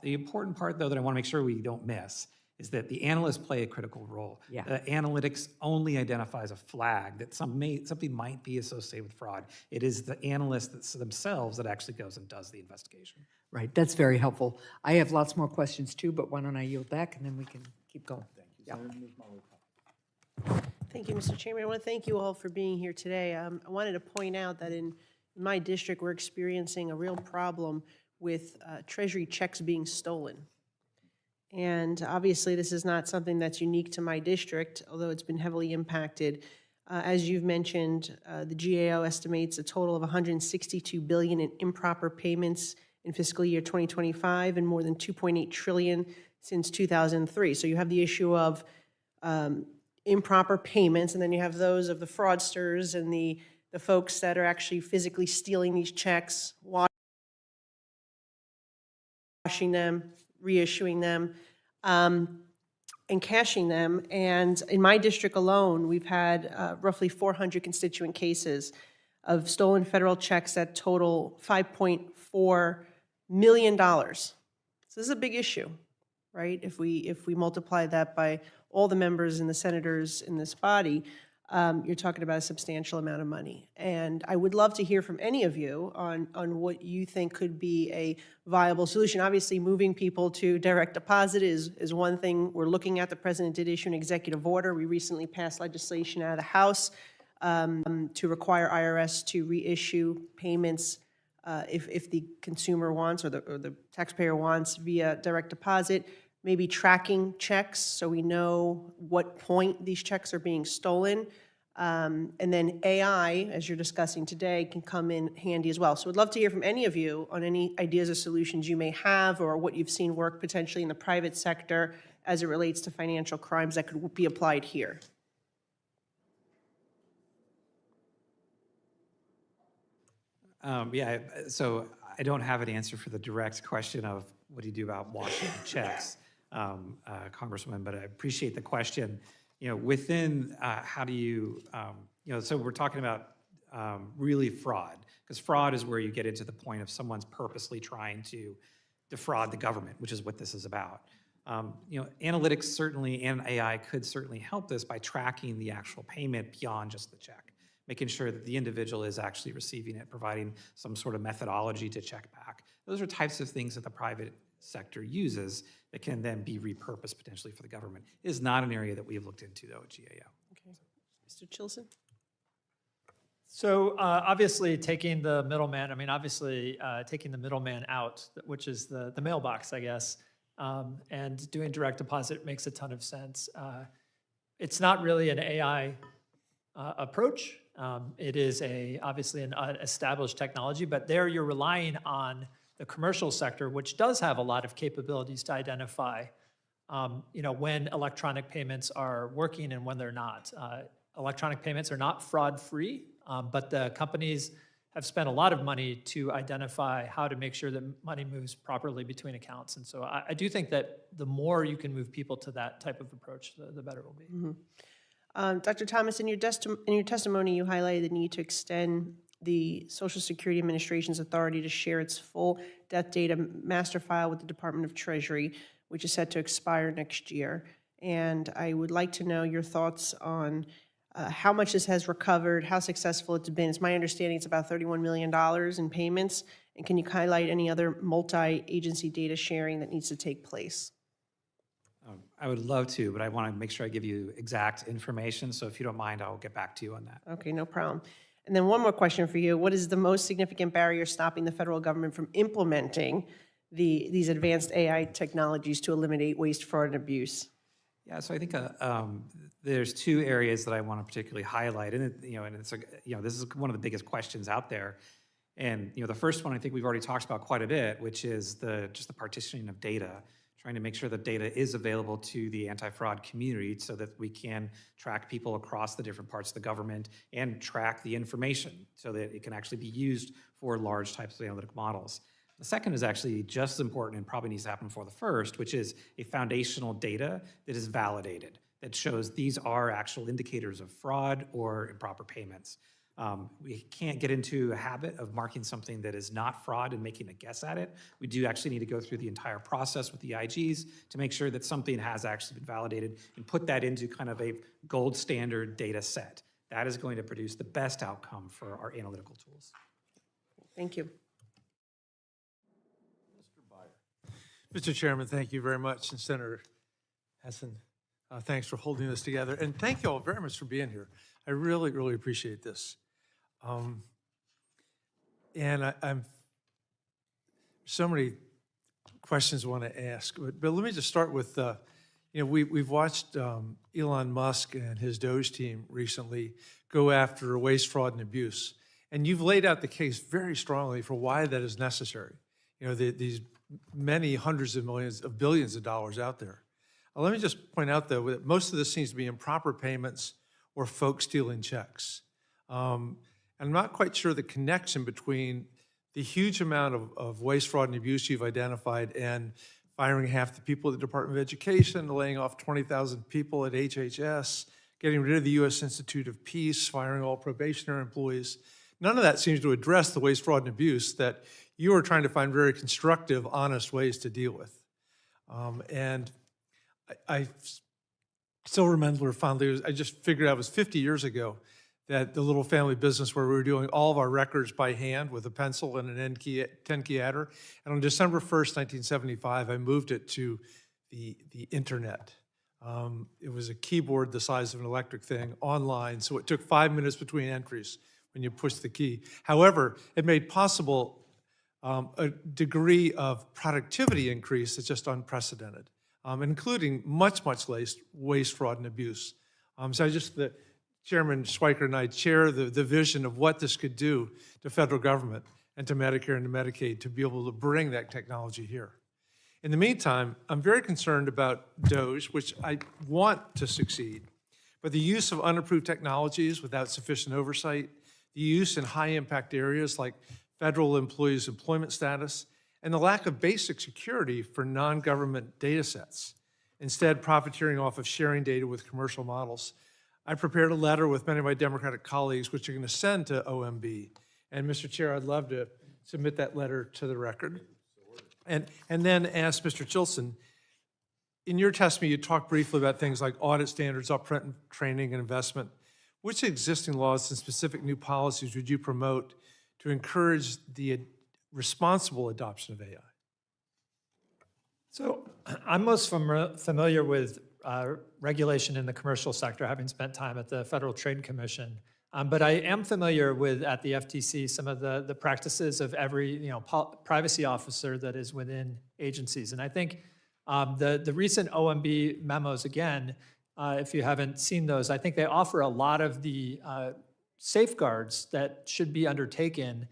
The important part, though, that I want to make sure we don't miss is that the analysts play a critical role. Yeah. Analytics only identifies a flag that something might be associated with fraud. It is the analysts themselves that actually goes and does the investigation. Right, that's very helpful. I have lots more questions too, but why don't I yield back and then we can keep going. Thank you. Thank you, Mr. Chairman. I want to thank you all for being here today. I wanted to point out that in my district, we're experiencing a real problem with Treasury checks being stolen. And obviously, this is not something that's unique to my district, although it's been heavily impacted. As you've mentioned, the GAO estimates a total of $162 billion in improper payments in fiscal year 2025 and more than $2.8 trillion since 2003. So you have the issue of improper payments, and then you have those of the fraudsters and the folks that are actually physically stealing these checks, washing them, reissuing them, and cashing them. And in my district alone, we've had roughly 400 constituent cases of stolen federal checks that total $5.4 million. So this is a big issue, right? If we multiply that by all the members and the senators in this body, you're talking about a substantial amount of money. And I would love to hear from any of you on what you think could be a viable solution. Obviously, moving people to direct deposit is one thing we're looking at. The president did issue an executive order. We recently passed legislation out of the House to require IRS to reissue payments if the consumer wants or the taxpayer wants via direct deposit. Maybe tracking checks so we know what point these checks are being stolen. And then AI, as you're discussing today, can come in handy as well. So I'd love to hear from any of you on any ideas or solutions you may have or what you've seen work potentially in the private sector as it relates to financial crimes that could be applied here. Yeah, so I don't have an answer for the direct question of what do you do about washing checks, Congresswoman, but I appreciate the question. Within how do you, so we're talking about really fraud, because fraud is where you get into the point of someone's purposely trying to defraud the government, which is what this is about. Analytics certainly and AI could certainly help this by tracking the actual payment beyond just the check, making sure that the individual is actually receiving it, providing some sort of methodology to check back. Those are types of things that the private sector uses that can then be repurposed potentially for the government. It is not an area that we have looked into, though, at GAO. Okay. Mr. Chilson? So obviously taking the middleman, taking the middleman out, which is the mailbox, I guess, and doing direct deposit makes a ton of sense. It's not really an AI approach. It is obviously an established technology, but there you're relying on the commercial sector, which does have a lot of capabilities to identify, when electronic payments are working and when they're not. Electronic payments are not fraud-free, but the companies have spent a lot of money to identify how to make sure that money moves properly between accounts. And so I do think that the more you can move people to that type of approach, the better it will be. Mm-hmm. Dr. Thomas, in your testimony, you highlighted the need to extend the Social Security Administration's authority to share its full death data master file with the Department of Treasury, which is set to expire next year. And I would like to know your thoughts on how much this has recovered, how successful it's been. It's my understanding it's about $31 million in payments. And can you highlight any other multi-agency data sharing that needs to take place? I would love to, but I want to make sure I give you exact information. So if you don't mind, I'll get back to you on that. Okay, no problem. And then one more question for you. What is the most significant barrier stopping the federal government from implementing these advanced AI technologies to eliminate waste, fraud, and abuse? Yeah, so I think there's two areas that I want to particularly highlight, and it's this is one of the biggest questions out there. And the first one I think we've already talked about quite a bit, which is just the partitioning of data, trying to make sure that data is available to the anti-fraud community so that we can track people across the different parts of the government and track the information so that it can actually be used for large types of analytic models. The second is actually just as important and probably needs to happen before the first, which is a foundational data that is validated, that shows these are actual indicators of fraud or improper payments. We can't get into a habit of marking something that is not fraud and making a guess at it. We do actually need to go through the entire process with the IGs to make sure that something has actually been validated and put that into kind of a gold standard data set. That is going to produce the best outcome for our analytical tools. Thank you. Mr. Chairman, thank you very much. And Senator Hassan, thanks for holding this together. And thank you all very much for being here. I really, really appreciate this. And I'm so many questions I want to ask, but let me just start with, we've watched Elon Musk and his Doge team recently go after waste, fraud, and abuse. And you've laid out the case very strongly for why that is necessary. These many hundreds of millions of billions of dollars out there. Let me just point out, though, that most of this seems to be improper payments or folks stealing checks. I'm not quite sure the connection between the huge amount of waste, fraud, and abuse you've identified and firing half the people at the Department of Education, laying off 20,000 people at HHS, getting rid of the U.S. Institute of Peace, firing all probationary employees. None of that seems to address the waste, fraud, and abuse that you are trying to find very constructive, honest ways to deal with. And I still remember fondly, I just figured out it was 50 years ago that the little family business where we were doing all of our records by hand with a pencil and an 10-key adder. And on December 1st, 1975, I moved it to the internet. It was a keyboard the size of an electric thing online, so it took 5 minutes between entries when you push the key. However, it made possible a degree of productivity increase that's just unprecedented, including much waste, fraud, and abuse. The Chairman Schweiker and I share the vision of what this could do to federal government and to Medicare and to Medicaid to be able to bring that technology here. In the meantime, I'm very concerned about DOGE, which I want to succeed, but the use of unapproved technologies without sufficient oversight, the use in high-impact areas like federal employees' employment status, and the lack of basic security for non-government data sets, instead profiteering off of sharing data with commercial models. I prepared a letter with many of my Democratic colleagues, which are going to send to OMB. And Mr. Chair, I'd love to submit that letter to the record. And then ask Mr. Chilson, in your testimony, you talked briefly about things like audit standards, upfront training, and investment. Which existing laws and specific new policies would you promote to encourage the responsible adoption of AI? So I'm most familiar with regulation in the commercial sector, having spent time at the Federal Trade Commission. But I am familiar with, at the FTC, some of the practices of every privacy officer that is within agencies. And I think the recent OMB memos, again, if you haven't seen those, I think they offer a lot of the safeguards that should be undertaken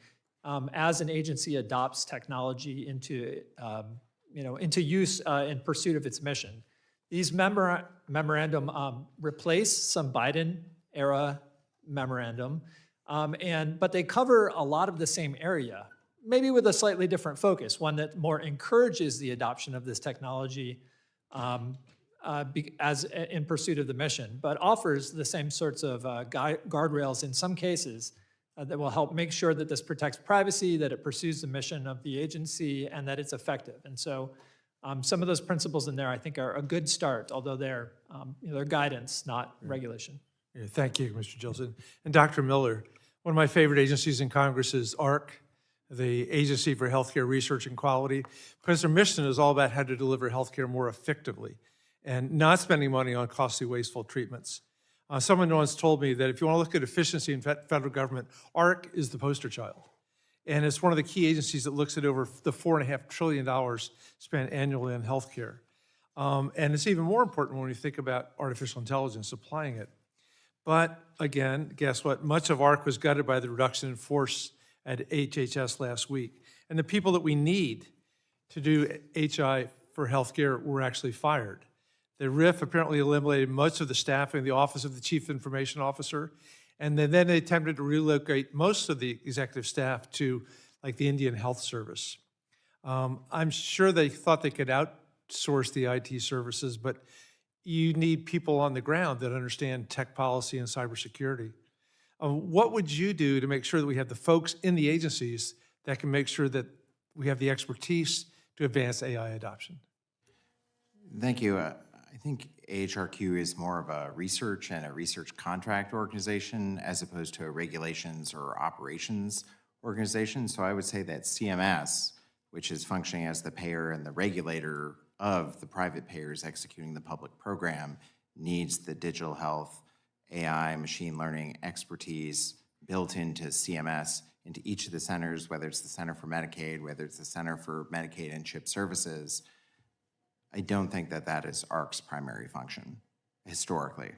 as an agency adopts technology into use in pursuit of its mission. These memorandum replace some Biden-era memorandum, but they cover a lot of the same area, maybe with a slightly different focus, one that more encourages the adoption of this technology as in pursuit of the mission, but offers the same sorts of guardrails in some cases that will help make sure that this protects privacy, that it pursues the mission of the agency, and that it's effective. And so some of those principles in there, I think, are a good start, although they're guidance, not regulation. Yeah, thank you, Mr. Chilson. And Dr. Miller, one of my favorite agencies in Congress is AHRQ, the Agency for Healthcare Research and Quality, because their mission is all about how to deliver healthcare more effectively and not spending money on costly, wasteful treatments. Someone once told me that if you want to look at efficiency in federal government, AHRQ is the poster child. And it's one of the key agencies that looks at over the $4.5 trillion spent annually on healthcare. And it's even more important when you think about artificial intelligence applying it. But again, guess what? Much of AHRQ was gutted by the reduction in force at HHS last week. And the people that we need to do HI for healthcare were actually fired. The RIF apparently eliminated much of the staff in the Office of the Chief Information Officer, and then they attempted to relocate most of the executive staff to like the Indian Health Service. I'm sure they thought they could outsource the IT services, but you need people on the ground that understand tech policy and cybersecurity. What would you do to make sure that we have the folks in the agencies that can make sure that we have the expertise to advance AI adoption? Thank you. I think AHRQ is more of a research and a research contract organization as opposed to a regulations or operations organization. So I would say that CMS, which is functioning as the payer and the regulator of the private payers executing the public program, needs the digital health, AI, machine learning expertise built into CMS, into each of the centers, whether it's the Center for Medicaid, whether it's the Center for Medicaid and CHIP Services. I don't think that that is AHRQ's primary function, historically.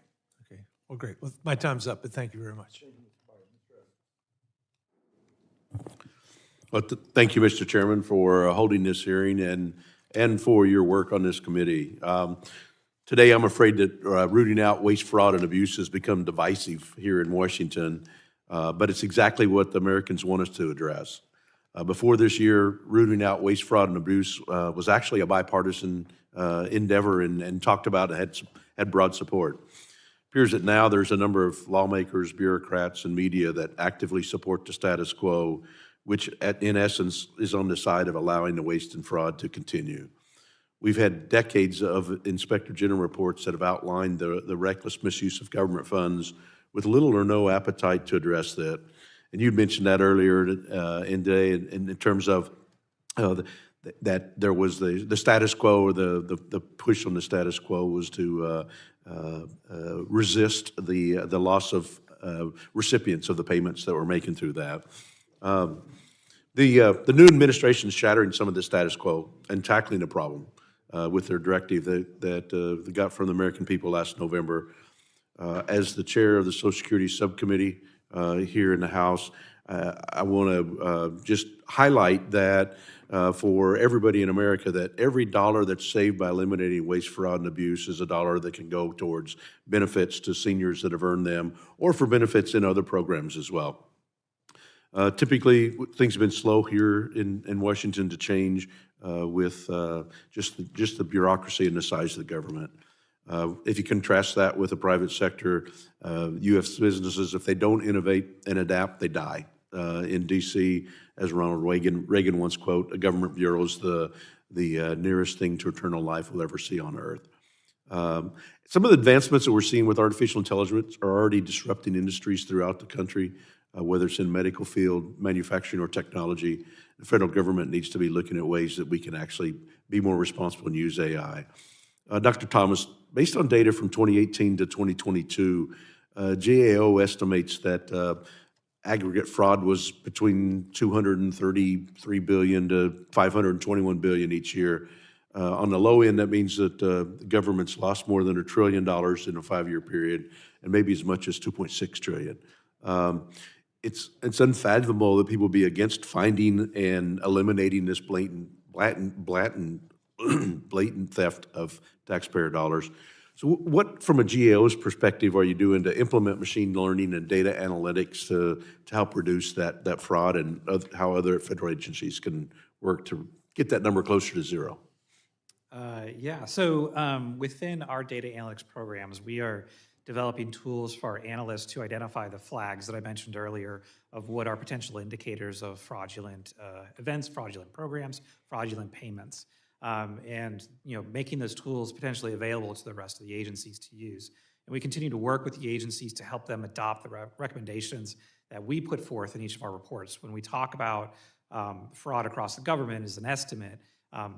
Okay, well, great. Well, my time's up, but thank you very much. Well, thank you, Mr. Chairman, for holding this hearing and for your work on this committee. Today, I'm afraid that rooting out waste, fraud, and abuse has become divisive here in Washington, but it's exactly what the Americans want us to address. Before this year, rooting out waste, fraud, and abuse was actually a bipartisan endeavor and talked about and had broad support. It appears that now there's a number of lawmakers, bureaucrats, and media that actively support the status quo, which in essence is on the side of allowing the waste and fraud to continue. We've had decades of Inspector General reports that have outlined the reckless misuse of government funds with little or no appetite to address that. And you mentioned that earlier in today in terms of that there was the status quo, or the push on the status quo was to resist the loss of recipients of the payments that we're making through that. The new administration is shattering some of the status quo and tackling the problem with their directive that they got from the American people last November. As the chair of the Social Security Subcommittee here in the House, I want to just highlight that for everybody in America, that every dollar that's saved by eliminating waste, fraud, and abuse is a dollar that can go towards benefits to seniors that have earned them, or for benefits in other programs as well. Typically, things have been slow here in Washington to change with just the bureaucracy and the size of the government. If you contrast that with the private sector, U.S. businesses, if they don't innovate and adapt, they die. In D.C., as Ronald Reagan once quote, a government bureau is the nearest thing to eternal life we'll ever see on Earth. Some of the advancements that we're seeing with artificial intelligence are already disrupting industries throughout the country, whether it's in medical field, manufacturing, or technology. The federal government needs to be looking at ways that we can actually be more responsible and use AI. Dr. Thomas, based on data from 2018 to 2022, GAO estimates that aggregate fraud was between $233 billion to $521 billion each year. On the low end, that means that the government's lost more than $1 trillion in a 5-year period, and maybe as much as $2.6 trillion. It's unfathomable that people be against finding and eliminating this blatant theft of taxpayer dollars. So what, from a GAO's perspective, are you doing to implement machine learning and data analytics to help reduce that fraud, and how other federal agencies can work to get that number closer to zero? So within our data analytics programs, we are developing tools for our analysts to identify the flags that I mentioned earlier of what are potential indicators of fraudulent events, fraudulent programs, fraudulent payments, and making those tools potentially available to the rest of the agencies to use. And we continue to work with the agencies to help them adopt the recommendations that we put forth in each of our reports. When we talk about fraud across the government as an estimate,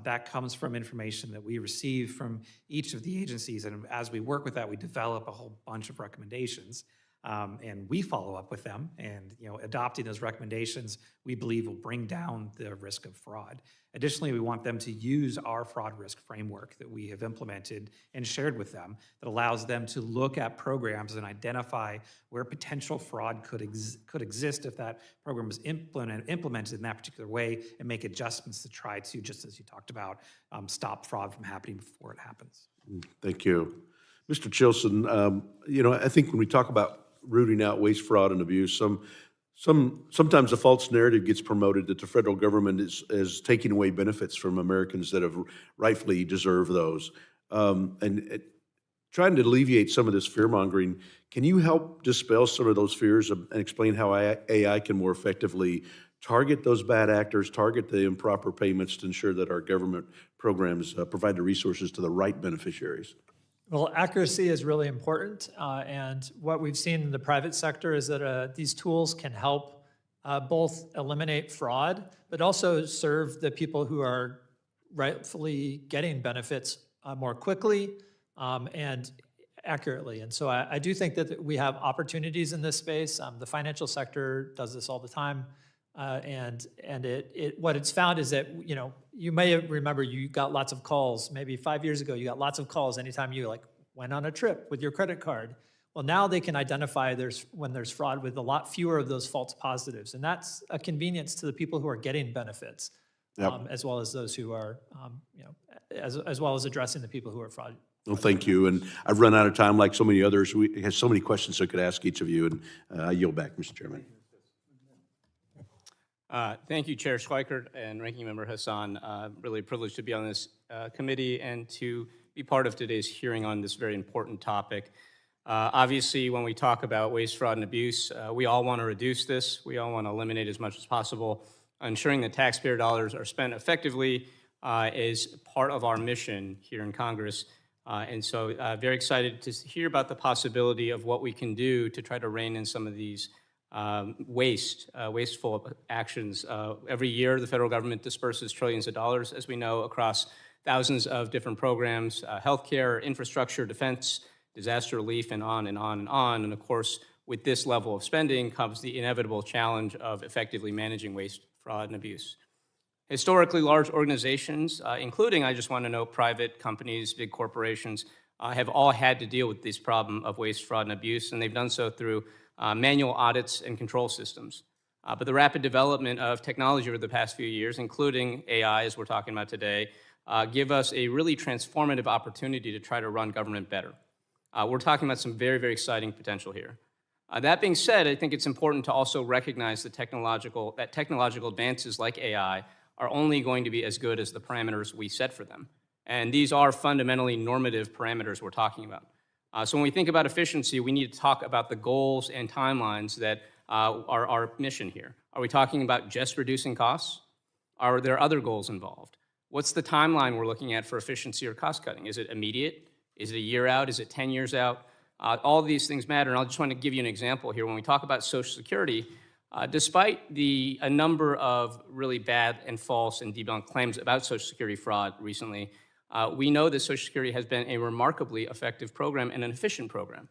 that comes from information that we receive from each of the agencies. And as we work with that, we develop a whole bunch of recommendations. And we follow up with them. And adopting those recommendations, we believe will bring down the risk of fraud. Additionally, we want them to use our fraud risk framework that we have implemented and shared with them that allows them to look at programs and identify where potential fraud could exist if that program was implemented in that particular way, and make adjustments to try to, just as you talked about, stop fraud from happening before it happens. Thank you. Mr. Chilson, I think when we talk about rooting out waste, fraud, and abuse, sometimes a false narrative gets promoted that the federal government is taking away benefits from Americans that have rightfully deserve those. Trying to alleviate some of this fear-mongering, can you help dispel some of those fears and explain how AI can more effectively target those bad actors, target the improper payments to ensure that our government programs provide the resources to the right beneficiaries? Well, accuracy is really important, and what we've seen in the private sector is that these tools can help both eliminate fraud, but also serve the people who are rightfully getting benefits more quickly and accurately. And so I do think that we have opportunities in this space. The financial sector does this all the time. And what it's found is that, you may remember you got lots of calls, maybe 5 years ago, you got lots of calls anytime you went on a trip with your credit card. Well, now they can identify when there's fraud with a lot fewer of those false positives. And that's a convenience to the people who are getting benefits, as well as those who are, as well as addressing the people who are fraud. Well, thank you. And I've run out of time like so many others. We have so many questions I could ask each of you, and I yield back, Mr. Chairman. Thank you, Chair Schweikert and Ranking Member Hassan. Really privileged to be on this committee and to be part of today's hearing on this very important topic. Obviously, when we talk about waste, fraud, and abuse, we all want to reduce this. We all want to eliminate as much as possible. Ensuring that taxpayer dollars are spent effectively is part of our mission here in Congress. And so very excited to hear about the possibility of what we can do to try to rein in some of these wasteful actions. Every year, the federal government disperses trillions of dollars, as we know, across thousands of different programs, healthcare, infrastructure, defense, disaster relief, and on and on and on. And of course, with this level of spending comes the inevitable challenge of effectively managing waste, fraud, and abuse. Historically, large organizations, including, I just want to note, private companies, big corporations, have all had to deal with this problem of waste, fraud, and abuse, and they've done so through manual audits and control systems. But the rapid development of technology over the past few years, including AI, as we're talking about today, give us a really transformative opportunity to try to run government better. We're talking about some very, very exciting potential here. That being said, I think it's important to also recognize that technological advances like AI are only going to be as good as the parameters we set for them. And these are fundamentally normative parameters we're talking about. So when we think about efficiency, we need to talk about the goals and timelines that are our mission here. Are we talking about just reducing costs? Are there other goals involved? What's the timeline we're looking at for efficiency or cost cutting? Is it immediate? Is it a year out? Is it 10 years out? All of these things matter, and I just want to give you an example here. When we talk about Social Security, despite a number of really bad and false and debunked claims about Social Security fraud recently, we know that Social Security has been a remarkably effective program and an efficient program.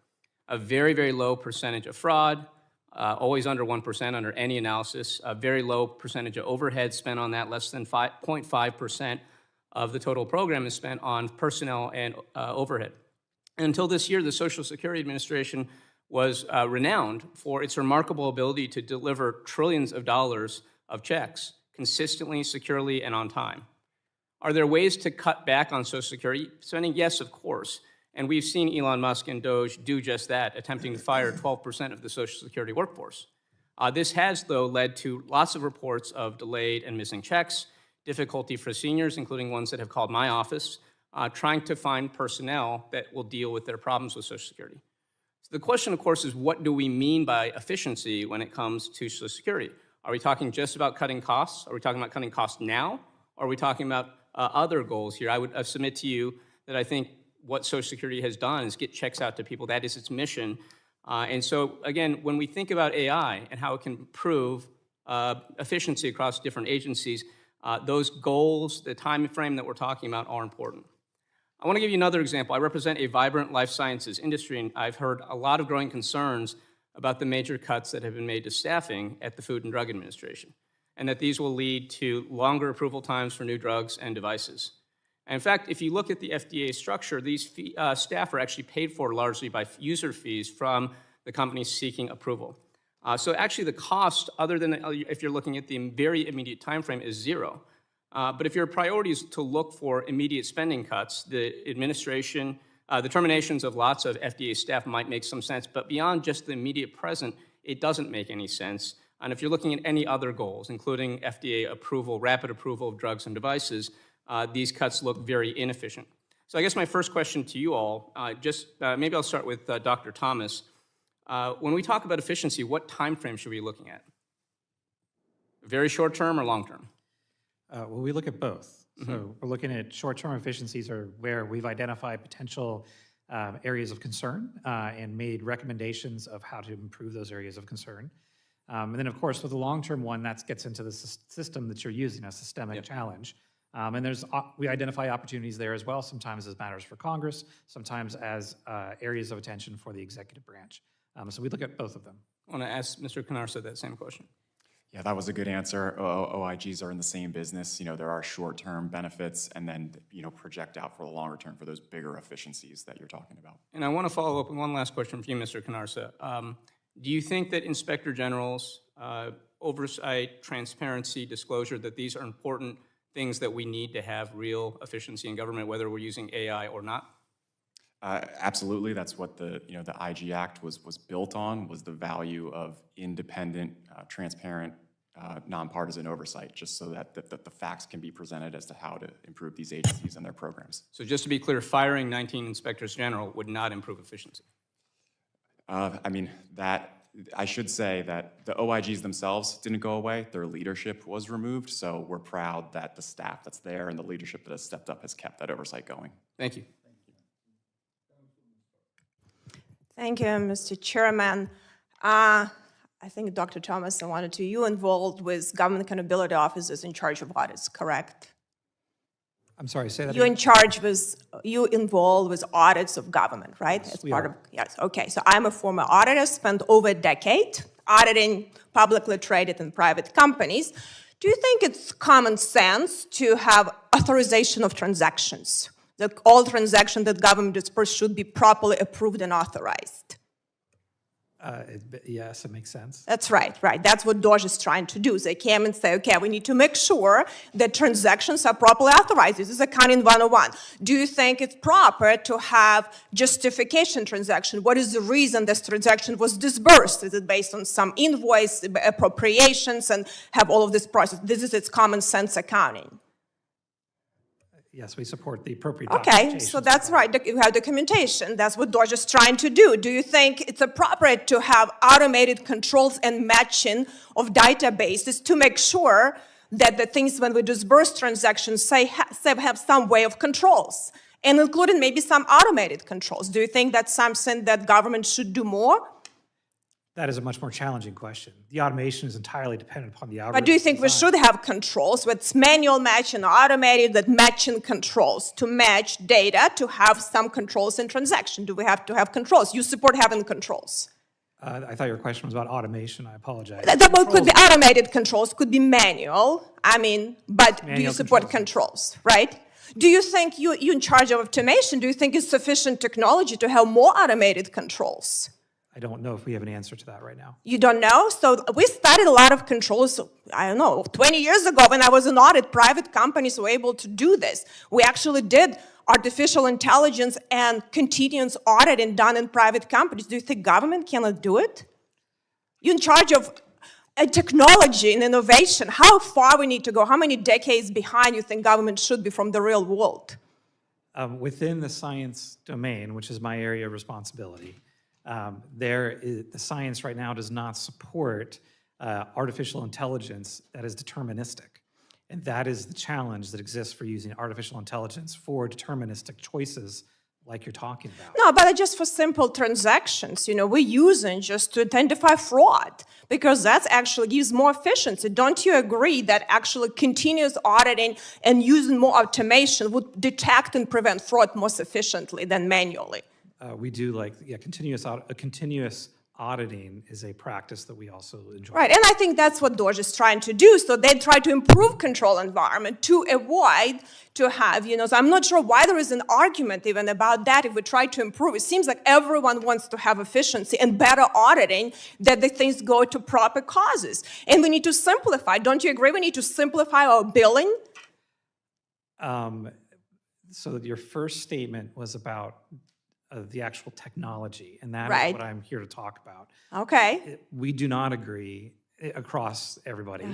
A very, very low percentage of fraud, always under 1% under any analysis, a very low percentage of overhead spent on that, less than 0.5% of the total program is spent on personnel and overhead. And until this year, the Social Security Administration was renowned for its remarkable ability to deliver trillions of dollars of checks consistently, securely, and on time. Are there ways to cut back on Social Security spending? Yes, of course. And we've seen Elon Musk and Doge do just that, attempting to fire 12% of the Social Security workforce. This has, though, led to lots of reports of delayed and missing checks, difficulty for seniors, including ones that have called my office, trying to find personnel that will deal with their problems with Social Security. So the question, of course, is what do we mean by efficiency when it comes to Social Security? Are we talking just about cutting costs? Are we talking about cutting costs now? Or are we talking about other goals here? I would submit to you that I think what Social Security has done is get checks out to people. That is its mission. And so, again, when we think about AI and how it can improve efficiency across different agencies, those goals, the time frame that we're talking about are important. I want to give you another example. I represent a vibrant life sciences industry, and I've heard a lot of growing concerns about the major cuts that have been made to staffing at the Food and Drug Administration, and that these will lead to longer approval times for new drugs and devices. And in fact, if you look at the FDA structure, these staff are actually paid for largely by user fees from the companies seeking approval. So actually the cost, other than if you're looking at the very immediate time frame, is zero. But if your priority is to look for immediate spending cuts, the administration, the terminations of lots of FDA staff might make some sense, but beyond just the immediate present, it doesn't make any sense. And if you're looking at any other goals, including FDA approval, rapid approval of drugs and devices, these cuts look very inefficient. So I guess my first question to you all, maybe I'll start with Dr. Thomas. When we talk about efficiency, what time frame should we be looking at? Very short term or long term? Well, we look at both. So we're looking at short-term efficiencies or where we've identified potential areas of concern and made recommendations of how to improve those areas of concern. And then, of course, with the long-term one, that gets into the system that you're using, a systemic challenge. And we identify opportunities there as well, sometimes as matters for Congress, sometimes as areas of attention for the executive branch. So we look at both of them. I want to ask Mr. Cannarsa that same question. Yeah, that was a good answer. OIGs are in the same business. There are short-term benefits and then, project out for the longer term for those bigger efficiencies that you're talking about. And I want to follow up with one last question for you, Mr. Cannarsa. Do you think that inspector generals, oversight, transparency, disclosure, that these are important things that we need to have real efficiency in government, whether we're using AI or not? Absolutely. That's what the IG Act was built on, was the value of independent, transparent, nonpartisan oversight, just so that the facts can be presented as to how to improve these agencies and their programs. So just to be clear, firing 19 inspectors general would not improve efficiency? I should say that the OIGs themselves didn't go away. Their leadership was removed, so we're proud that the staff that's there and the leadership that has stepped up has kept that oversight going. Thank you. Thank you, Mr. Chairman. I think Dr. Thomas, I wanted to, you involved with government accountability officers in charge of audits, correct? I'm sorry, say that You again. you involved with audits of government, right? Yes, As we part are. of, yes, okay. So I'm a former auditor, spent over a decade auditing publicly traded and private companies. Do you think it's common sense to have authorization of transactions? That all transactions that government disperse should be properly approved and authorized? Yes, it makes sense. That's right. That's what DOJ is trying to do. They came and say, okay, we need to make sure that transactions are properly authorized. This is accounting 101. Do you think it's proper to have justification transaction? What is the reason this transaction was disbursed? Is it based on some invoice, appropriations, and have all of this process? This is its common sense accounting. Yes, we support the appropriate Okay, documentation. so that's right. You have documentation. That's what DOJ is trying to do. Do you think it's appropriate to have automated controls and matching of databases to make sure that the things when we disburse transactions have some way of controls, and including maybe some automated controls? Do you think that's something that government should do more? That is a much more challenging question. The automation is entirely dependent upon the algorithm. But do you think we design. should have controls with manual matching, automated, that matching controls to match data, to have some controls in transaction? Do we have to have controls? You support having controls. I thought your question was about automation. I apologize. That could be automated controls, could be manual. But do you Manual support controls, right? Do you think you're in charge of automation? Do you think it's sufficient technology to have more automated controls? I don't know if we have an answer to that right now. You don't know? So we studied a lot of controls, 20 years ago when I was in audit, private companies were able to do this. We actually did artificial intelligence and continuous auditing done in private companies. Do you think government cannot do it? You're in charge of technology and innovation. How far we need to go? How many decades behind you think government should be from the real world? Within the science domain, which is my area of responsibility, The science right now does not support artificial intelligence that is deterministic. And that is the challenge that exists for using artificial intelligence for deterministic choices like you're talking about. No, but just for simple transactions, we're using just to identify fraud because that actually gives more efficiency. Don't you agree that actually continuous auditing and using more automation would detect and prevent fraud most efficiently than manually? We do continuous auditing is a practice that we also enjoy. Right, and I think that's what DOJ is trying to do. So they try to improve control environment to avoid to have, so I'm not sure why there is an argument even about that if we try to improve. It seems like everyone wants to have efficiency and better auditing, that the things go to proper causes. And we need to simplify. Don't you agree we need to simplify our billing? So your first statement was about the actual technology, and that is Right. what I'm here to talk about. Okay. We do not agree across everybody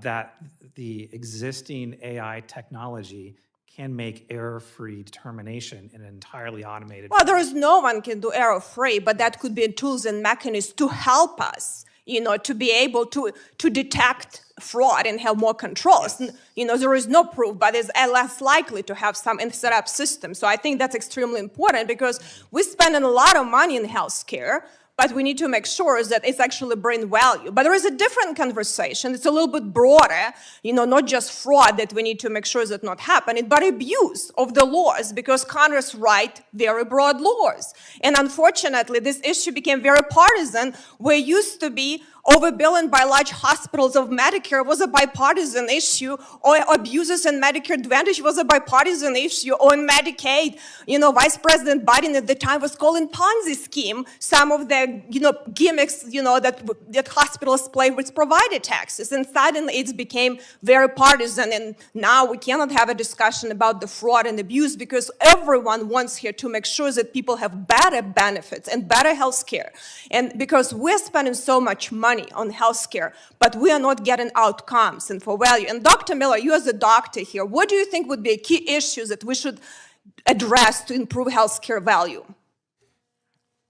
that the existing AI technology can make error-free determination in an entirely automated Well, there is no one can do error-free, but that could be tools and mechanisms to help us, to be able to detect fraud and have more controls. There is no proof, but it's less likely to have some set up system. So I think that's extremely important because we're spending a lot of money in healthcare, but we need to make sure that it's actually bring value. But there is a different conversation. It's a little bit broader, not just fraud that we need to make sure that not happening, but abuse of the laws because Congress write very broad laws. And unfortunately, this issue became very partisan, where it used to be overbilling by large hospitals of Medicare was a bipartisan issue, or abuses in Medicare Advantage was a bipartisan issue, or in Medicaid, Vice President Biden at the time was calling Ponzi scheme some of the, gimmicks, that hospitals play with provider taxes. And suddenly it became very partisan, and now we cannot have a discussion about the fraud and abuse because everyone wants here to make sure that people have better benefits and better health care. And because we're spending so much money on healthcare, but we are not getting outcomes and for value. And Dr. Miller, you as a doctor here, what do you think would be a key issue that we should address to improve healthcare value?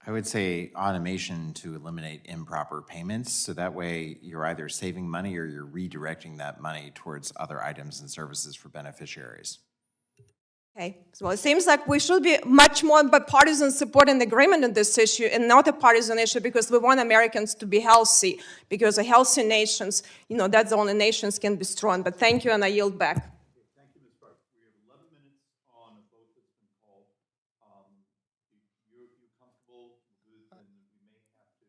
I would say automation to eliminate improper payments, so that way you're either saving money or you're redirecting that money towards other items and services for beneficiaries. Okay, so it seems like we should be much more bipartisan support and agreement on this issue and not a partisan issue because we want Americans to be healthy because a healthy nations, that's the only nations can be strong. But thank you, and I yield back. Thank you, Ms. Park. We have 11 minutes on a vote that's been called. You're comfortable with, and we may have to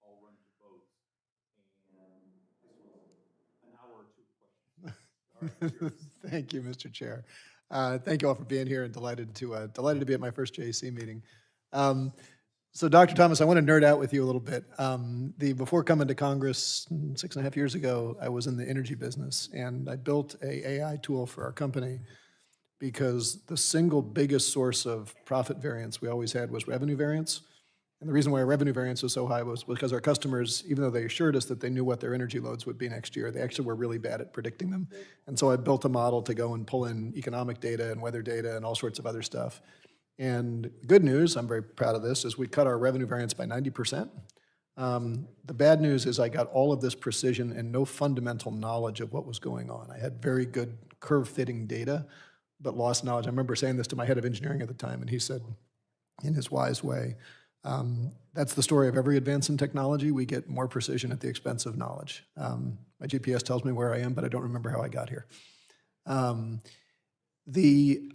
all run to votes. And this was an hour or two questions. Thank you, Mr. Chair. Thank you all for being here, and delighted to be at my first JAC meeting. So, Dr. Thomas, I want to nerd out with you a little bit. Before coming to Congress 6.5 years ago, I was in the energy business, and I built a AI tool for our company because the single biggest source of profit variance we always had was revenue variance. And the reason why our revenue variance was so high was because our customers, even though they assured us that they knew what their energy loads would be next year, they actually were really bad at predicting them. And so I built a model to go and pull in economic data and weather data and all sorts of other stuff. And good news, I'm very proud of this, is we cut our revenue variance by 90%. The bad news is I got all of this precision and no fundamental knowledge of what was going on. I had very good curve-fitting data, but lost knowledge. I remember saying this to my head of engineering at the time, and he said, in his wise way, that's the story of every advance in technology. We get more precision at the expense of knowledge. My GPS tells me where I am, but I don't remember how I got here. I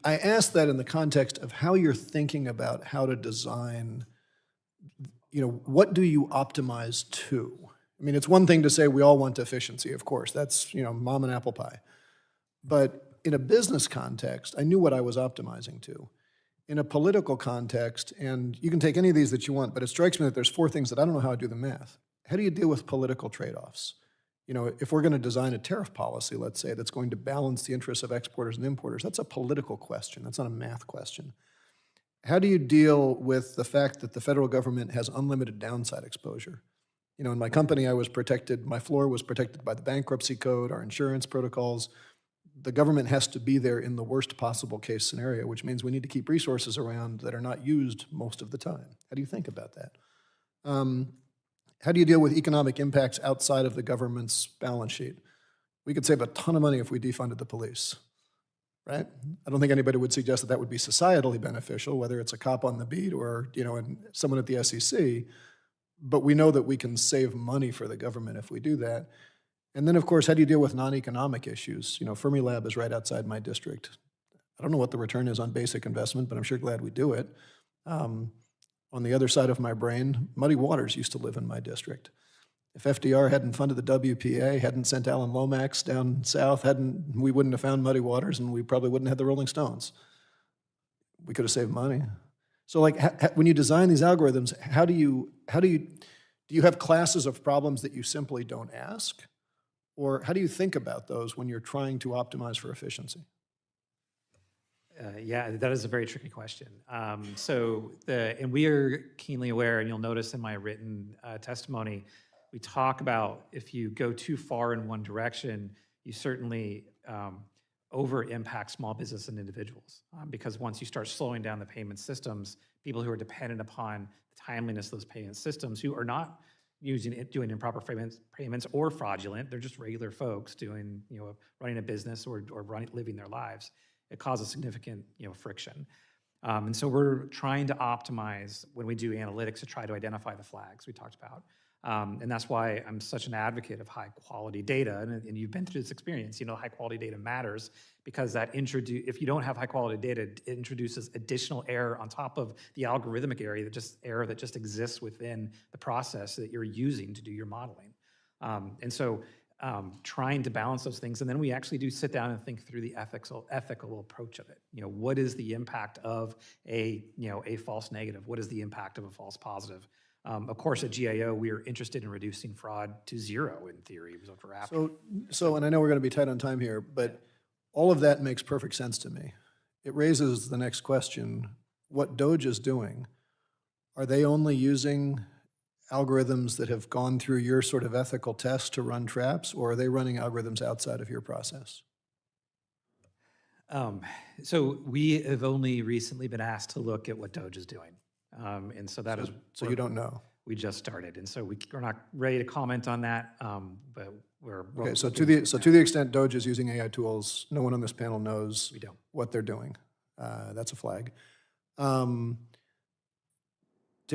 asked that in the context of how you're thinking about how to design, what do you optimize to? I mean, it's one thing to say we all want efficiency, of course. That's, mom and apple pie. But in a business context, I knew what I was optimizing to. In a political context, and you can take any of these that you want, but it strikes me that there's 4 things that I don't know how to do the math. How do you deal with political trade-offs? If we're going to design a tariff policy, let's say, that's going to balance the interests of exporters and importers, that's a political question. That's not a math question. How do you deal with the fact that the federal government has unlimited downside exposure? In my company, I was protected, my floor was protected by the bankruptcy code, our insurance protocols. the government has to be there in the worst possible case scenario, which means we need to keep resources around that are not used most of the time. How do you think about that? How do you deal with economic impacts outside of the government's balance sheet? We could save a ton of money if we defunded the police, right? I don't think anybody would suggest that that would be societally beneficial, whether it's a cop on the beat or, and someone at the SEC, but we know that we can save money for the government if we do that. And then, of course, how do you deal with non-economic issues? Fermilab is right outside my district. I don't know what the return is on basic investment, but I'm sure glad we do it. On the other side of my brain, Muddy Waters used to live in my district. If FDR hadn't funded the WPA, hadn't sent Alan Lomax down south, we wouldn't have found Muddy Waters, and we probably wouldn't have the Rolling Stones. We could have saved money. So, when you design these algorithms, do you have classes of problems that you simply don't ask? Or how do you think about those when you're trying to optimize for efficiency? Yeah, that is a very tricky question. And we are keenly aware, and you'll notice in my written testimony, we talk about if you go too far in one direction, you certainly over-impact small business and individuals. Because once you start slowing down the payment systems, people who are dependent upon the timeliness of those payment systems, who are not doing improper payments or fraudulent, they're just regular folks doing, running a business or living their lives. It causes significant, friction. And so we're trying to optimize when we do analytics to try to identify the flags we talked about. And that's why I'm such an advocate of high quality data. And you've been through this experience, high quality data matters because if you don't have high quality data, it introduces additional error on top of the algorithmic error that just exists within the process that you're using to do your modeling. And so trying to balance those things. And then we actually do sit down and think through the ethical approach of it. What is the impact of a false negative? What is the impact of a false positive? Of course, at GAO, we are interested in reducing fraud to zero in theory. So, and I know we're going to be tight on time here, but all of that makes perfect sense to me. It raises the next question. What DOGE is doing, are they only using algorithms that have gone through your sort of ethical test to run traps, or are they running algorithms outside of your process? So we have only recently been asked to look at what DOGE is doing. And so that is. So you don't know? We just started. And so we're not ready to comment on that, but we're. Okay, so to the extent DOGE is using AI tools, no one on this panel knows what they're doing. That's a flag. To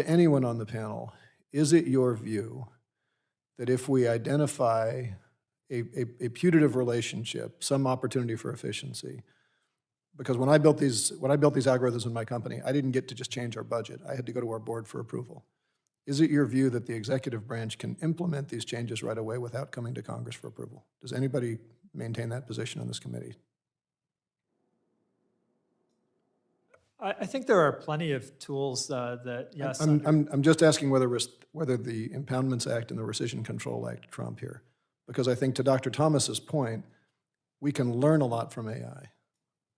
anyone on the panel, is it your view that if we identify a putative relationship, some opportunity for efficiency, because when I built these algorithms in my company, I didn't get to just change our budget. I had to go to our board for approval. Is it your view that the executive branch can implement these changes right away without coming to Congress for approval? Does anybody maintain that position on this committee? I think there are plenty of tools that, yes. I'm just asking whether the Impoundments Act and the Rescission Control Act trump here. Because I think to Dr. Thomas's point, we can learn a lot from AI.